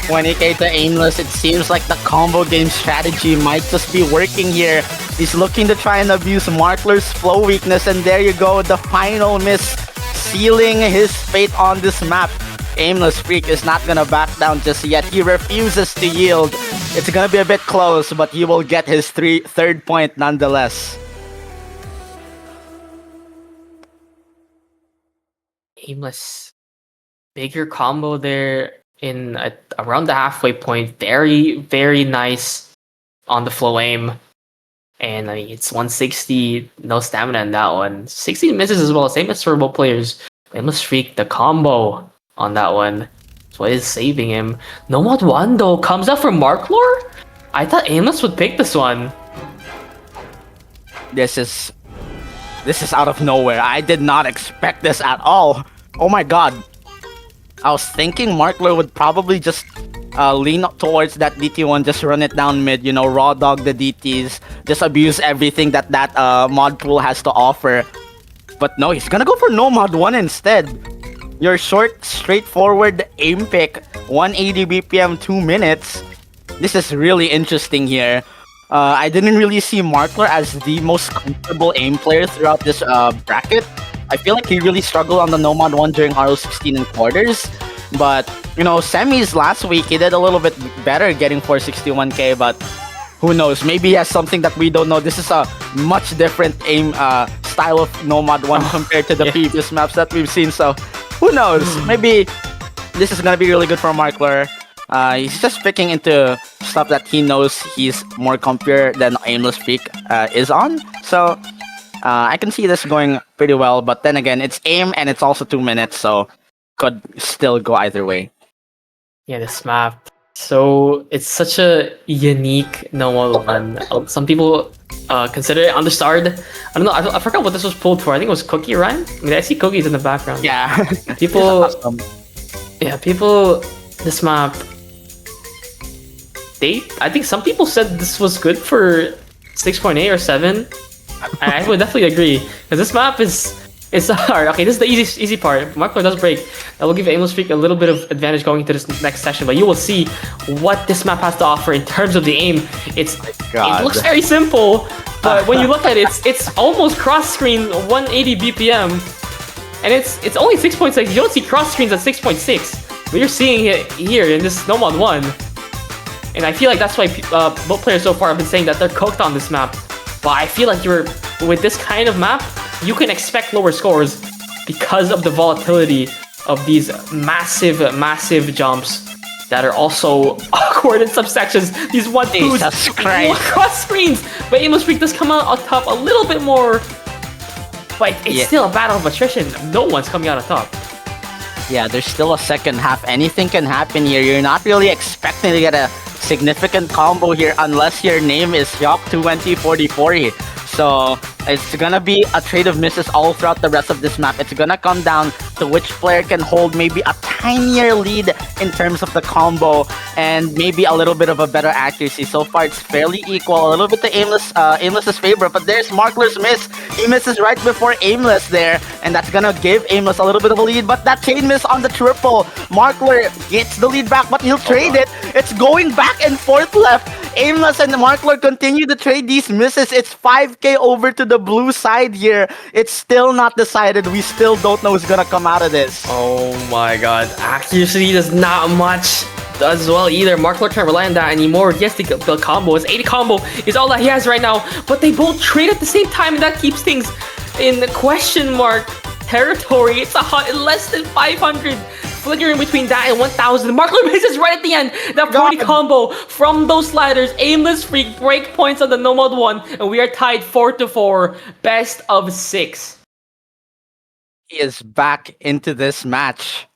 20k to Aimless. It seems like the combo game strategy might just be working here. He's looking to try and abuse marclor's flow weakness, and there you go, the final miss, sealing his fate on this map. AimlessFreak is not gonna back down just yet. He refuses to yield. It's gonna be a bit close, but he will get his third point nonetheless. Aimless, bigger combo there in around the halfway point. Very, very nice on the flow aim. And I mean, it's 160, no stamina in that one. 60 misses as well, same as for both players. AimlessFreak, the combo on that one. That's what is saving him. Nomad 1 though comes out from marclor? I thought Aimless would pick this one. This is out of nowhere. I did not expect this at all. Oh my god. I was thinking marclor would probably just lean towards that DT1, just run it down mid, raw dog the DTs, just abuse everything that mod pool has to offer. But no, he's gonna go for Nomad 1 instead. Your short, straightforward aim pick, 180 BPM, 2 minutes. This is really interesting here. I didn't really see marclor as the most comfortable aim player throughout this bracket. I feel like he really struggled on the Nomad 1 during RO16 and quarters. But, semis last week, he did a little bit better getting 461k, but who knows? Maybe he has something that we don't know. This is a much different aim style of Nomad 1 compared to the previous maps that we've seen, so who knows? Maybe this is gonna be really good for marclor. He's just picking into stuff that he knows he's more comfier than AimlessFreak is on. So I can see this going pretty well, but then again, it's aim and it's also 2 minutes, so could still go either way. Yeah, this map. So it's such a unique Nomad 1. Some people consider it understarred. I don't know. I forgot what this was pulled for. I think it was Cookie Run. I mean, I see cookies in the background. Yeah. People. This map. I think some people said this was good for 6.8 or 7. I would definitely agree, because this map is hard. Okay, this is the easy part. marclor does break. That will give AimlessFreak a little bit of advantage going into this next session, but you will see what this map has to offer in terms of the aim. It looks very simple, but when you look at it, it's almost cross screen 180 BPM, and it's only 6.6. You don't see cross screens at 6.6, but you're seeing it here in this Nomad 1. And I feel like that's why both players so far have been saying that they're cooked on this map. But I feel like with this kind of map, you can expect lower scores because of the volatility of these massive, massive jumps that are also awkward in some sections. These 1-2s Jesus Christ. cross screens. But AimlessFreak does come out on top a little bit more. But it's still a battle of attrition. No one's coming out on top. Yeah, there's still a second half. Anything can happen here. You're not really expecting to get a significant combo here unless your name is Yok2044 here. So it's gonna be a trade of misses all throughout the rest of this map. It's gonna come down to which player can hold maybe a tinier lead in terms of the combo and maybe a little bit of a better accuracy. So far, it's fairly equal. A little bit to Aimless's favor, but there's marclor's miss. He misses right before Aimless there, and that's gonna give Aimless a little bit of a lead. But that chain miss on the triple, marclor gets the lead back, but he'll trade it. It's going back and forth left. Aimless and marclor continue to trade these misses. It's 5k over to the blue side here. It's still not decided. We still don't know who's gonna come out of this. Oh my god. Accuracy does not much as well either. marclor can't rely on that anymore. Yes, the combo is 80 combo is all that he has right now. But they both trade at the same time, and that keeps things in question mark territory. It's less than 500. Flickering between that and 1,000. marclor misses right at the end. That 40 combo from those sliders. AimlessFreak break points on the no mode 1. And we are tied 4-4. Best of 6. He is back into this match.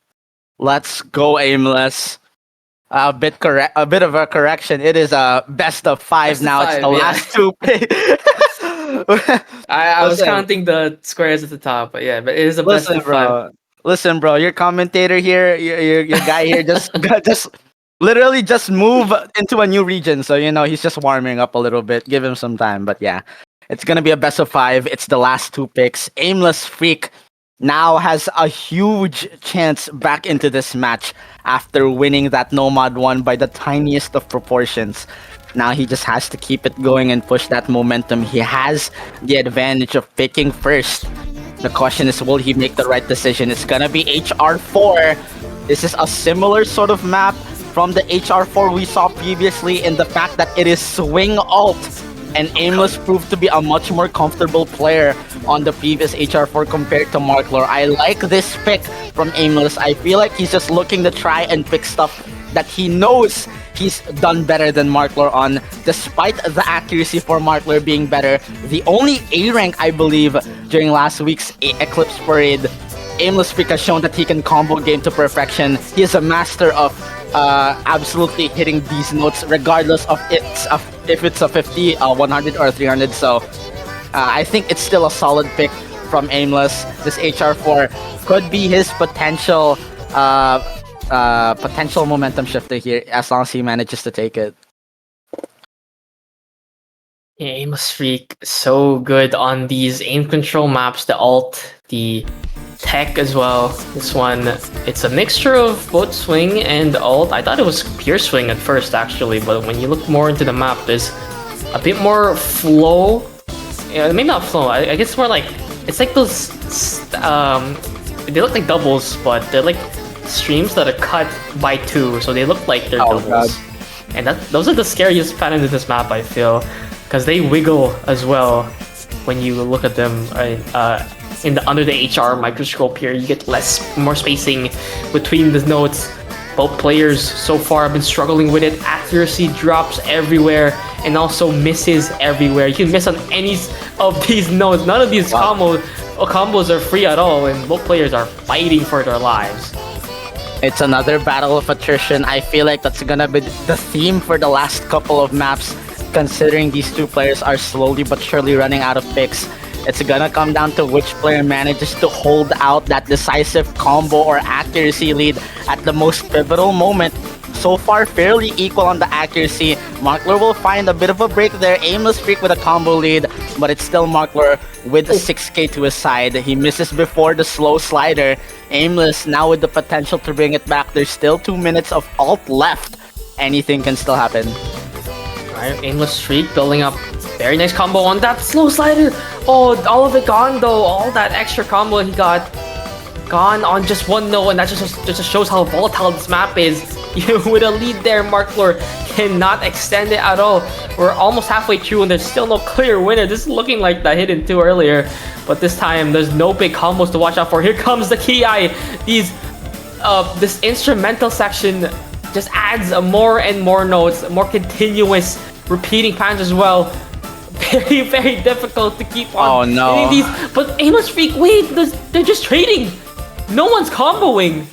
Let's go, Aimless. A bit of a correction. It is a best of 5 now. It's the last two. I was counting the squares at the top, but yeah, but it is a best of 5. Listen, bro, your commentator here, your guy here, just literally just move into a new region. So he's just warming up a little bit. Give him some time. But yeah, it's gonna be a best of 5. It's the last 2 picks. AimlessFreak now has a huge chance back into this match after winning that Nomad 1 by the tiniest of proportions. Now he just has to keep it going and push that momentum. He has the advantage of picking first. The question is, will he make the right decision? It's gonna be HR4. This is a similar sort of map from the HR4 we saw previously in the fact that it is swing alt. And Aimless proved to be a much more comfortable player on the previous HR4 compared to marclor. I like this pick from Aimless. I feel like he's just looking to try and pick stuff that he knows he's done better than marclor on, despite the accuracy for marclor being better. The only A rank, I believe, during last week's Eclipse Parade, AimlessFreak has shown that he can combo game to perfection. He is a master of absolutely hitting these notes, regardless of if it's a 50, 100, or 300. So I think it's still a solid pick from Aimless. This HR4 could be his potential momentum shifter here, as long as he manages to take it. Yeah, AimlessFreak so good on these aim control maps, the alt, the tech as well. This one, it's a mixture of both swing and alt. I thought it was pure swing at first actually, but when you look more into the map, there's a bit more flow. Yeah, maybe not flow. I guess more like, it's like those they look like doubles, but they're like streams that are cut by 2, so they look like they're doubles. God. And those are the scariest patterns in this map, I feel, because they wiggle as well when you look at them. Under the HR microscope here, you get more spacing between the nodes. Both players so far have been struggling with it. Accuracy drops everywhere and also misses everywhere. You can miss on any of these nodes. None of these combos are free at all, and both players are fighting for their lives. It's another battle of attrition. I feel like that's gonna be the theme for the last couple of maps, considering these two players are slowly but surely running out of picks. It's gonna come down to which player manages to hold out that decisive combo or accuracy lead at the most pivotal moment. So far, fairly equal on the accuracy. marclor will find a bit of a break there. AimlessFreak with a combo lead, but it's still marclor with a 6k to his side. He misses before the slow slider. Aimless now with the potential to bring it back. There's still 2 minutes of alt left. Anything can still happen. Alright, AimlessFreak building up. Very nice combo on that slow slider. Oh, all of it gone though. All that extra combo he got gone on just one no, and that just shows how volatile this map is. with a lead there, marclor cannot extend it at all. We're almost halfway through and there's still no clear winner. This is looking like the hidden 2 earlier, but this time there's no big combos to watch out for. Here comes the Ki. This instrumental section just adds more and more notes, more continuous repeating patterns as well. Very, very difficult to keep on hitting these. But AimlessFreak, wait, they're just trading. No one's comboing.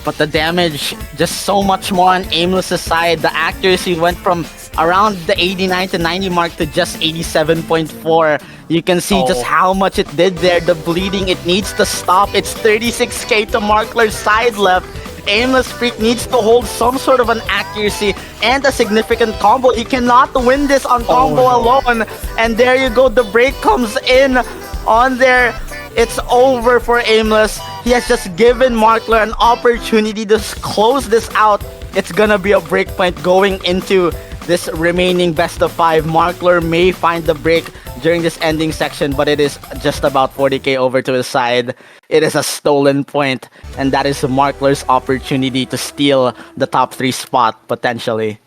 But the damage, just so much more on Aimless's side. The accuracy went from around the 89 to 90 mark to just 87.4. You can see just how much it did there. The bleeding, it needs to stop. It's 36k to marclor's side left. AimlessFreak needs to hold some sort of an accuracy and a significant combo. He cannot win this on combo alone. And there you go, the break comes in on there. It's over for Aimless. He has just given marclor an opportunity to close this out. It's gonna be a break point going into this remaining best of 5. marclor may find the break during this ending section, but it is just about 40k over to his side. It is a stolen point, and that is marclor's opportunity to steal the top 3 spot, potentially.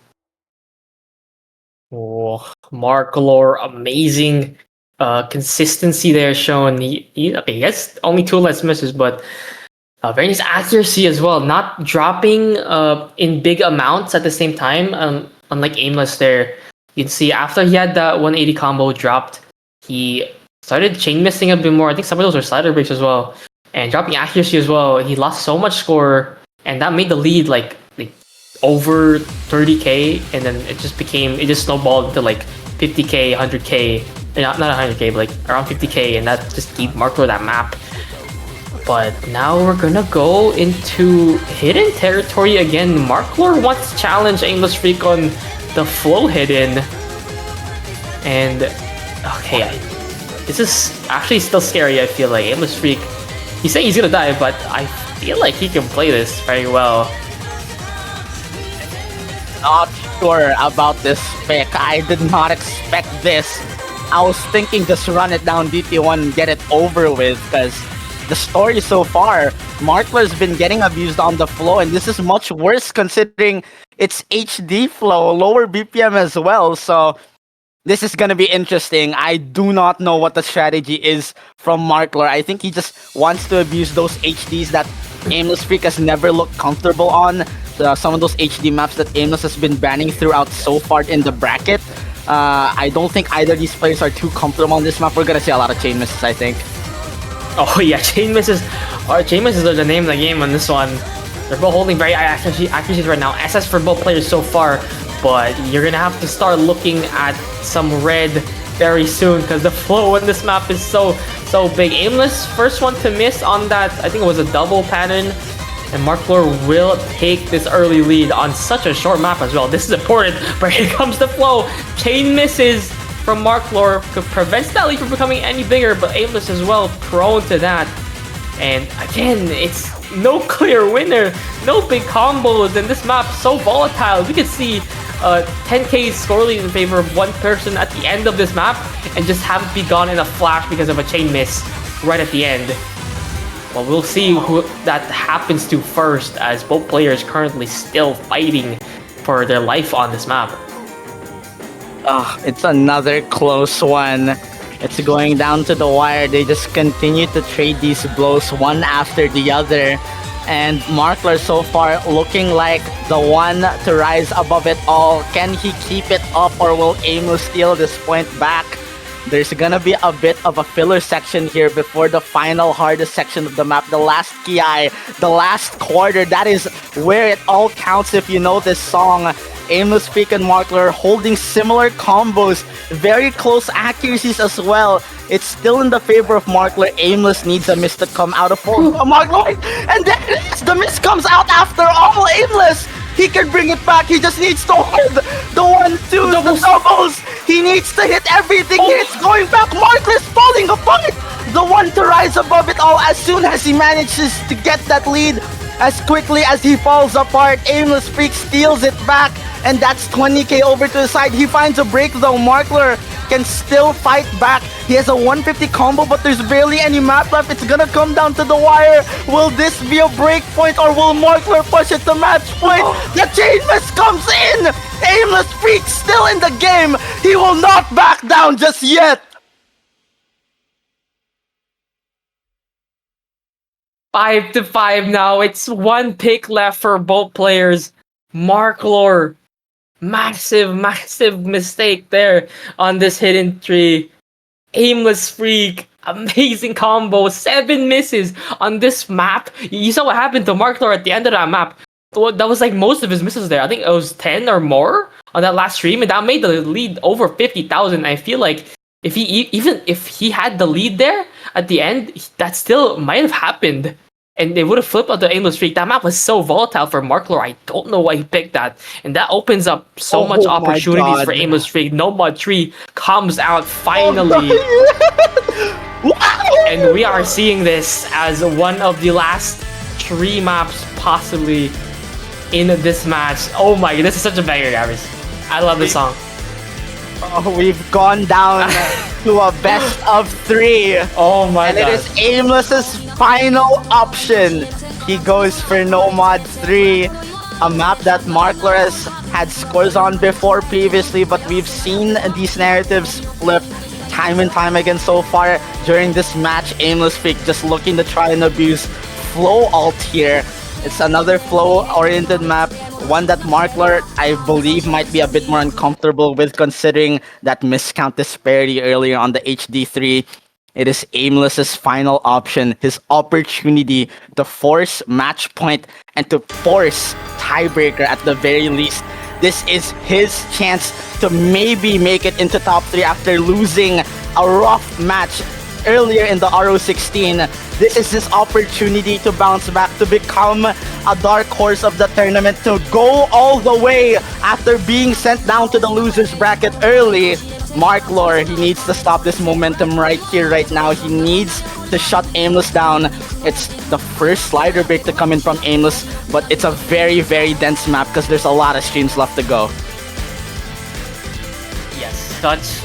Oh, marclor, amazing consistency there shown. He has only 2 less misses, but very nice accuracy as well. Not dropping in big amounts at the same time, unlike Aimless there. You can see after he had that 180 combo dropped, he started chain missing a bit more. I think some of those were slider breaks as well. And dropping accuracy as well. He lost so much score, and that made the lead like over 30k, and then it just snowballed to like 50k, 100k. Not 100k, but like around 50k, and that just gave marclor that map. But now we're gonna go into hidden territory again. marclor wants to challenge AimlessFreak on the flow hidden. And okay, this is actually still scary, I feel like. AimlessFreak, he's saying he's gonna die, but I feel like he can play this very well. Not sure about this pick. I did not expect this. I was thinking just run it down DT1 and get it over with, because the story so far, marclor's been getting abused on the flow, and this is much worse considering it's HD flow, lower BPM as well. So this is gonna be interesting. I do not know what the strategy is from marclor. I think he just wants to abuse those HDs that AimlessFreak has never looked comfortable on. Some of those HD maps that Aimless has been banning throughout so far in the bracket. I don't think either of these players are too comfortable on this map. We're gonna see a lot of chain misses, I think. Oh yeah, chain misses are the name of the game on this one. They're both holding very high accuracies right now. SS for both players so far, but you're gonna have to start looking at some red very soon, because the flow in this map is so big. Aimless, first one to miss on that, I think it was a double pattern. And marclor will take this early lead on such a short map as well. This is important, but here comes the flow. Chain misses from marclor prevents that lead from becoming any bigger, but Aimless as well prone to that. And again, it's no clear winner, no big combos, and this map so volatile. We can see 10k score lead in favor of one person at the end of this map, and just have it be gone in a flash because of a chain miss right at the end. Well, we'll see who that happens to first, as both players currently still fighting for their life on this map. It's another close one. It's going down to the wire. They just continue to trade these blows one after the other. And marclor so far looking like the one to rise above it all. Can he keep it up, or will Aimless steal this point back? There's gonna be a bit of a filler section here before the final hardest section of the map, the last Ki, the last quarter. That is where it all counts if you know this song. AimlessFreak and marclor holding similar combos, very close accuracies as well. It's still in the favor of marclor. Aimless needs a miss to come out of marclor, and there it is! The miss comes out after all. Aimless, he can bring it back. He just needs to hold the 1-2, the doubles. He needs to hit everything. It's going back. marclor's falling apart. The one to rise above it all. As soon as he manages to get that lead, as quickly as he falls apart, AimlessFreak steals it back, and that's 20k over to the side. He finds a break though. marclor can still fight back. He has a 150 combo, but there's barely any map left. It's gonna come down to the wire. Will this be a break point, or will marclor push it to match point? The chain miss comes in! AimlessFreak still in the game! He will not back down just yet! 5-5 now. It's one pick left for both players. marclor, massive mistake there on this hidden tree. AimlessFreak, amazing combo. 7 misses on this map. You saw what happened to marclor at the end of that map. That was like most of his misses there. I think it was 10 or more on that last stream, and that made the lead over 50,000. I feel like if he had the lead there at the end, that still might have happened, and they would have flipped out the AimlessFreak. That map was so volatile for marclor. I don't know why he picked that, and that opens up so much opportunities for AimlessFreak. Nomad Tree comes out finally, and we are seeing this as one of the last 3 maps possibly in this match. Oh my god, this is such a banger, guys. I love this song. Oh, we've gone down to a best of 3. Oh my god. And it is Aimless's final option. He goes for Nomad 3, a map that marclor has had scores on before previously, but we've seen these narratives flip time and time again so far during this match. AimlessFreak just looking to try and abuse flow alt here. It's another flow-oriented map, one that marclor, I believe, might be a bit more uncomfortable with, considering that miscount disparity earlier on the HD3. It is Aimless's final option, his opportunity to force match point and to force tiebreaker at the very least. This is his chance to maybe make it into top 3 after losing a rough match earlier in the RO16. This is his opportunity to bounce back, to become a dark horse of the tournament, to go all the way after being sent down to the losers bracket early. marclor, he needs to stop this momentum right here, right now. He needs to shut Aimless down. It's the first slider break to come in from Aimless, but it's a very, very dense map because there's a lot of streams left to go. Yes, such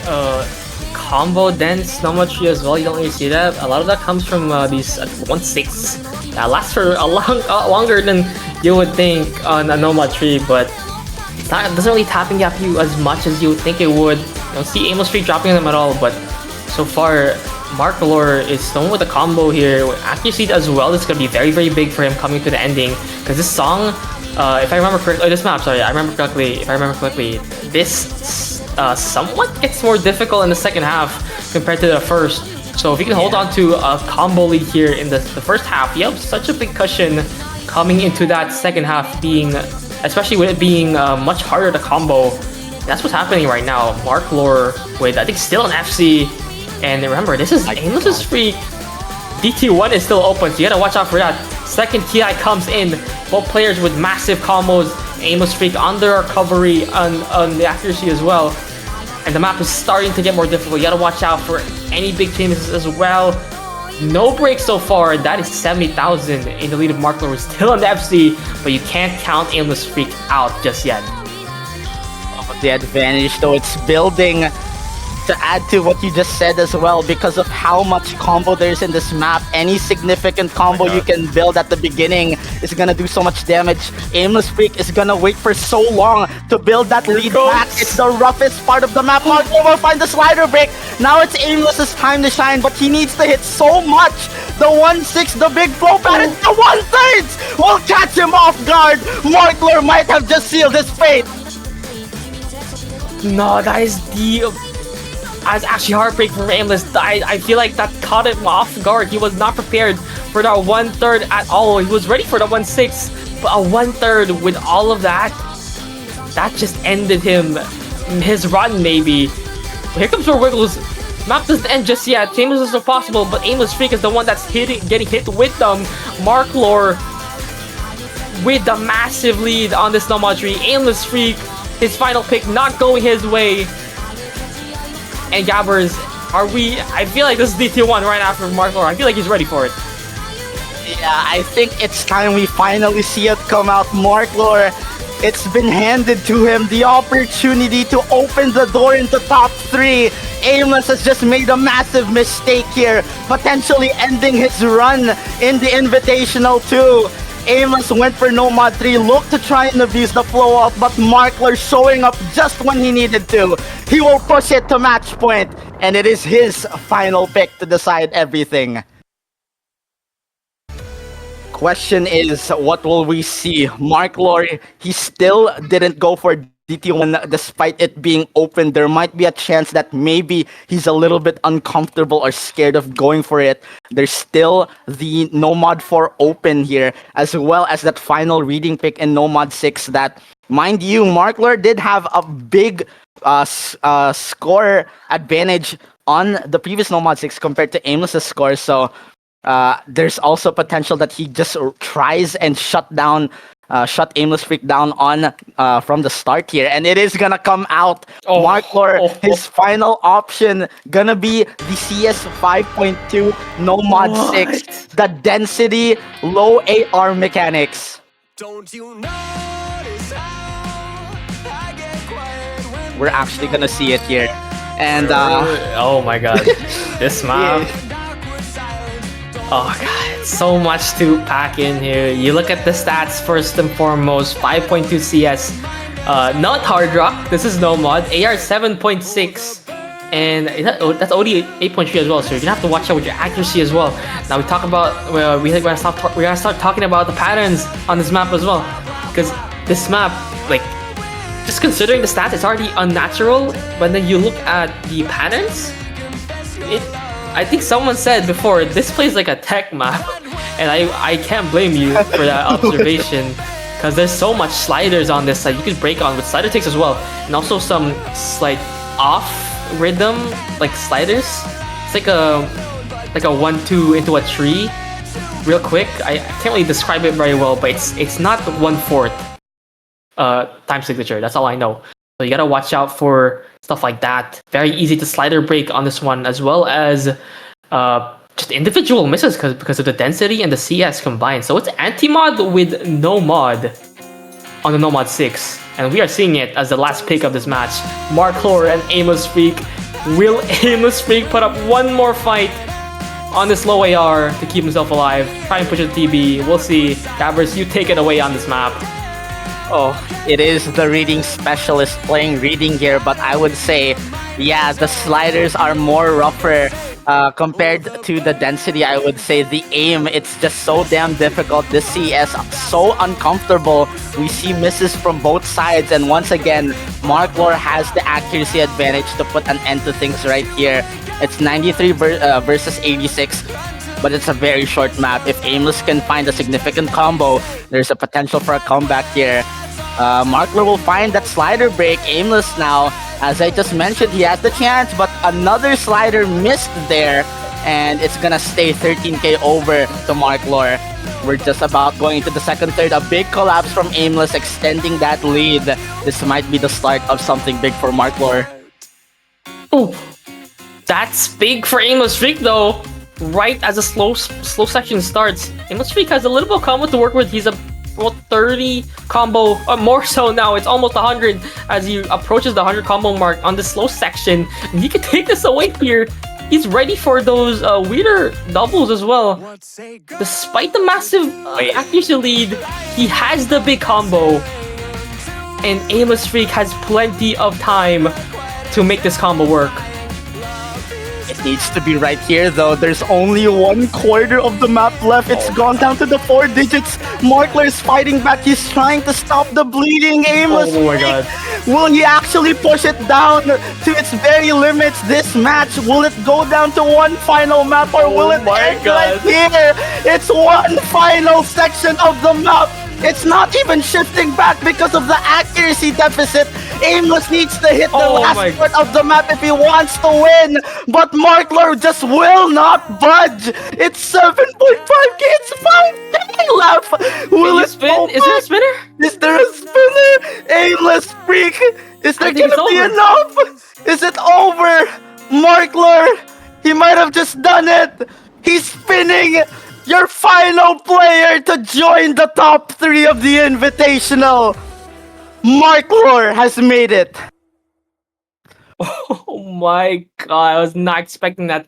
combo dense Nomad Tree as well. You don't really see that. A lot of that comes from these 1/6 that lasts for a longer than you would think on a Nomad Tree, but it doesn't really tapping gap you as much as you would think it would. You don't see AimlessFreak dropping them at all, but so far marclor is known with a combo here. Accuracy as well, this is going to be very, very big for him coming to the ending, because this song, if I remember correctly, this map, sorry, if I remember correctly, this somewhat gets more difficult in the second half compared to the first. So if you can hold on to a combo lead here in the first half, you have such a big cushion coming into that second half, being, especially with it being much harder to combo. That's what's happening right now. marclor with, I think, still an FC. And remember, this is AimlessFreak. DT1 is still open, so you gotta watch out for that. Second TI comes in. Both players with massive combos. AimlessFreak under recovery on the accuracy as well. And the map is starting to get more difficult. You gotta watch out for any big changes as well. No breaks so far. That is 70,000 in the lead of marclor. We're still on the FC, but you can't count AimlessFreak out just yet. The advantage, though, it's building. To add to what you just said as well, because of how much combo there is in this map, any significant combo you can build at the beginning is gonna do so much damage. AimlessFreak is gonna wait for so long to build that lead back. It's the roughest part of the map. marclor will find the slider break. Now it's Aimless's time to shine, but he needs to hit so much. The 1/6, the big flow pattern, the 1/3 will catch him off guard. marclor might have just sealed his fate. No, that is That's actually heartbreaking for Aimless. I feel like that caught him off guard. He was not prepared for that 1/3 at all. He was ready for the 1/6, but a 1/3 with all of that, that just ended his run maybe. Here comes more Wiggles. Map doesn't end just yet. Aimless is still possible, but AimlessFreak is the one that's getting hit with them. marclor with the massive lead on this Nomad Tree. AimlessFreak, his final pick not going his way. And Gabbers, I feel like this is DT1 right after marclor. I feel like he's ready for it. Yeah, I think it's time we finally see it come out. marclor, it's been handed to him, the opportunity to open the door into top 3. Aimless has just made a massive mistake here, potentially ending his run in the Invitational 2. Aimless went for no mod 3, looked to try and abuse the flow up, but marclor showing up just when he needed to. He will push it to match point, and it is his final pick to decide everything. Question is, what will we see? marclor, he still didn't go for DT1 despite it being open. There might be a chance that maybe he's a little bit uncomfortable or scared of going for it. There's still the no mod 4 open here, as well as that final reading pick in no mod 6 that, mind you, marclor did have a big score advantage on the previous no mod 6 compared to Aimless's score, so there's also potential that he just tries and shut AimlessFreak down on from the start here, and it is gonna come out. marclor, his final option gonna be the CS 5.2 no mod 6, the density low AR mechanics. Don't you notice how I get quiet when We're actually gonna see it here, and oh my god, this map. Oh god, so much to pack in here. You look at the stats first and foremost. 5.2 CS, not hard rock. This is no mod. AR 7.6, and that's OD 8.3 as well. So you're gonna have to watch out with your accuracy as well. Now we talk about we're gonna start talking about the patterns on this map as well, because this map, like, just considering the stats, it's already unnatural. But then you look at the patterns, I think someone said before, this plays like a tech map, and I can't blame you for that observation, because there's so much sliders on this that you could break on with slider ticks as well, and also some slight off rhythm like sliders. It's like a 1-2 into a tree, real quick. I can't really describe it very well, but it's not 1/4 time signature. That's all I know. So you gotta watch out for stuff like that. Very easy to slider break on this one, as well as just individual misses because of the density and the CS combined. So it's anti-mod with no mod on the no mod 6. And we are seeing it as the last pick of this match. marclor and AimlessFreak. Will AimlessFreak put up one more fight on this low AR to keep himself alive? Try and push a TB. We'll see. Gabbers, you take it away on this map. Oh, it is the reading specialist playing reading here, but I would say, yeah, the sliders are more rougher compared to the density. I would say the aim, it's just so damn difficult. This CS so uncomfortable. We see misses from both sides, and once again, marclor has the accuracy advantage to put an end to things right here. It's 93 versus 86. But it's a very short map. If Aimless can find a significant combo, there's a potential for a comeback here. marclor will find that slider break. Aimless now, as I just mentioned, he has the chance, but another slider missed there, and it's gonna stay 13k over to marclor. We're just about going into the second third. A big collapse from Aimless, extending that lead. This might be the start of something big for marclor. Oh, that's big for AimlessFreak though. Right as the slow section starts, AimlessFreak has a little bit of combo to work with. He's about 30 combo, more so now. It's almost 100 as he approaches the 100 combo mark on the slow section. And he can take this away here. He's ready for those weirder doubles as well. Despite the massive accuracy lead, he has the big combo. And AimlessFreak has plenty of time to make this combo work. It needs to be right here, though. There's only 1/4 of the map left. It's gone down to the 4 digits. marclor is fighting back. He's trying to stop the bleeding. Aimless. Oh my god. Will he actually push it down to its very limits this match? Will it go down to one final map, or will it end right here? It's one final section of the map. It's not even shifting back because of the accuracy deficit. Aimless needs to hit the last part of the map if he wants to win, but marclor just will not budge. It's 7.5k, it's 5k left. Will it spin? Is there a spinner? Is there a spinner? AimlessFreak, is there gonna be enough? Is it over? marclor, he might have just done it. He's spinning. Your final player to join the top 3 of the Invitational. marclor has made it. Oh my god, I was not expecting that.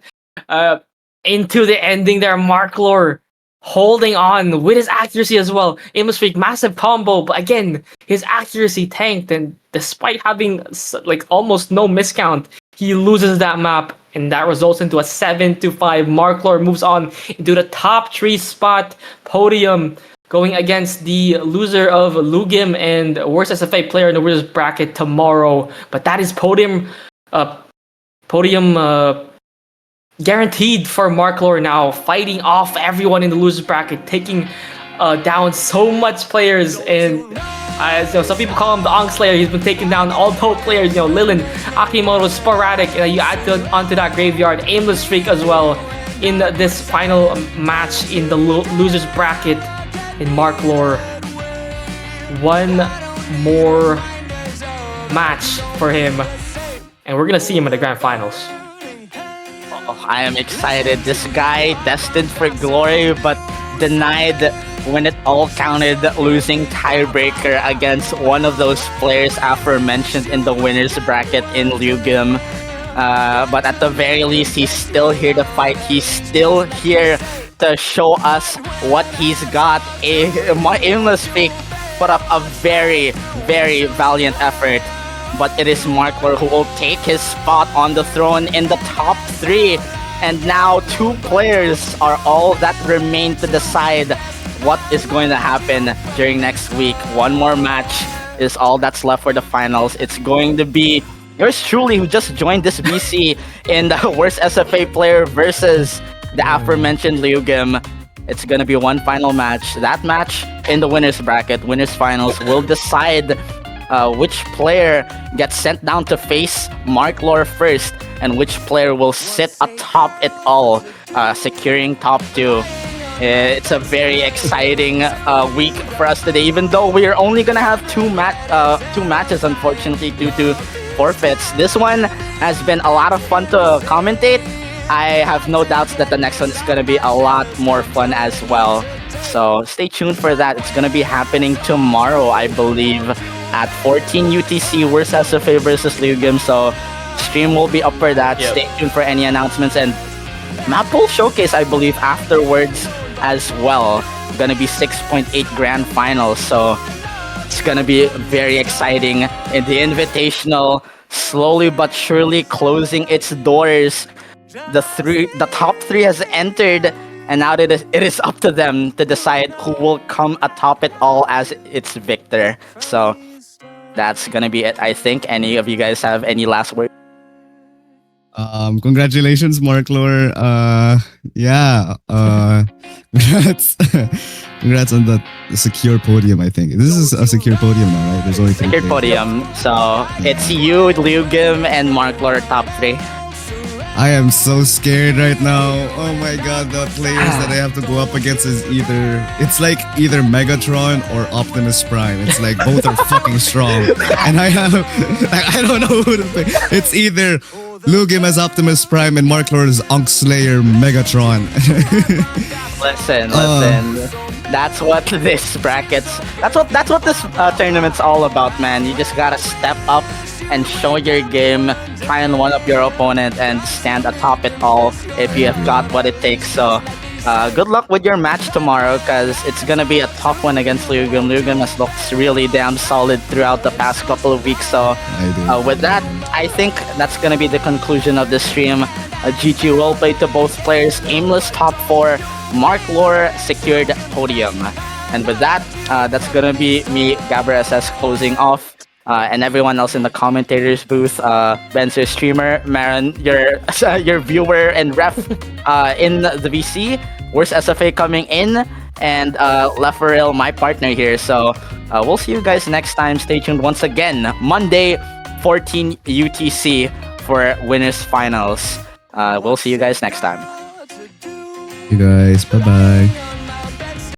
Into the ending there, marclor holding on with his accuracy as well. AimlessFreak, massive combo, but again, his accuracy tanked, and despite having like almost no miscount, he loses that map, and that results into a 7-5. marclor moves on into the top 3 spot podium, going against the loser of Lugim and worst SFA player in the winners bracket tomorrow. But that is podium guaranteed for marclor now, fighting off everyone in the losers bracket, taking down so much players. And some people call him the Ankh Slayer. He's been taking down all top players, Lilin, Akimoto, Sporadic, and you add onto that graveyard AimlessFreak as well in this final match in the losers bracket. In marclor, one more match for him, and we're gonna see him in the grand finals. Oh, I am excited. This guy destined for glory, but denied when it all counted, losing tiebreaker against one of those players aforementioned in the winners bracket in Lugim. But at the very least, he's still here to fight. He's still here to show us what he's got. AimlessFreak put up a very, very valiant effort, but it is marclor who will take his spot on the throne in the top 3. And now 2 players are all that remain to decide what is going to happen during next week. One more match is all that's left for the finals. It's going to be yours truly, who just joined this BC in the worst SFA player versus the aforementioned Lugim. It's gonna be one final match. That match in the winners bracket, winners finals, will decide which player gets sent down to face marclor first, and which player will sit atop it all, securing top 2. It's a very exciting week for us today, even though we are only gonna have two matches, unfortunately, due to forfeits. This one has been a lot of fun to commentate. I have no doubts that the next one is going to be a lot more fun as well. So stay tuned for that. It's going to be happening tomorrow, I believe, at 14 UTC, worst SFA versus Lugim. So stream will be up for that. Yep. Stay tuned for any announcements, and map pool showcase, I believe, afterwards as well. Going to be 6.8 grand finals. So it's going to be very exciting. In the Invitational, slowly but surely closing its doors. The top 3 has entered, and now it is up to them to decide who will come atop it all as its victor. So that's gonna be it, I think. Any of you guys have any last words? Congratulations, marclor. Congrats. Congrats on the secure podium, I think. This is a secure podium now, right? There's only 3 secure podium. So it's you, Lugim, and marclor top 3. I am so scared right now. Oh my god, the players that I have to go up against is either Megatron or Optimus Prime. It's like both are fucking strong. And I don't know who to pick. It's either Lugim as Optimus Prime and marclor as Ankh Slayer Megatron. Listen. That's what this tournament's all about, man. You just gotta step up and show your game, try and one up your opponent, and stand atop it all if you have got what it takes. So good luck with your match tomorrow, because it's gonna be a tough one against Lugim. Lugim has looked really damn solid throughout the past couple of weeks. So with that, I think that's gonna be the conclusion of the stream. GG roleplay to both players. Aimless top 4, marclor secured podium. And with that, that's gonna be me, Gabber SS, closing off. And everyone else in the commentators booth, Ben's your streamer, Marin, your viewer and ref in the VC, worst SFA coming in, and Leferil, my partner here. So we'll see you guys next time. Stay tuned once again, Monday, 14 UTC for winners finals. We'll see you guys next time. You guys, bye-bye.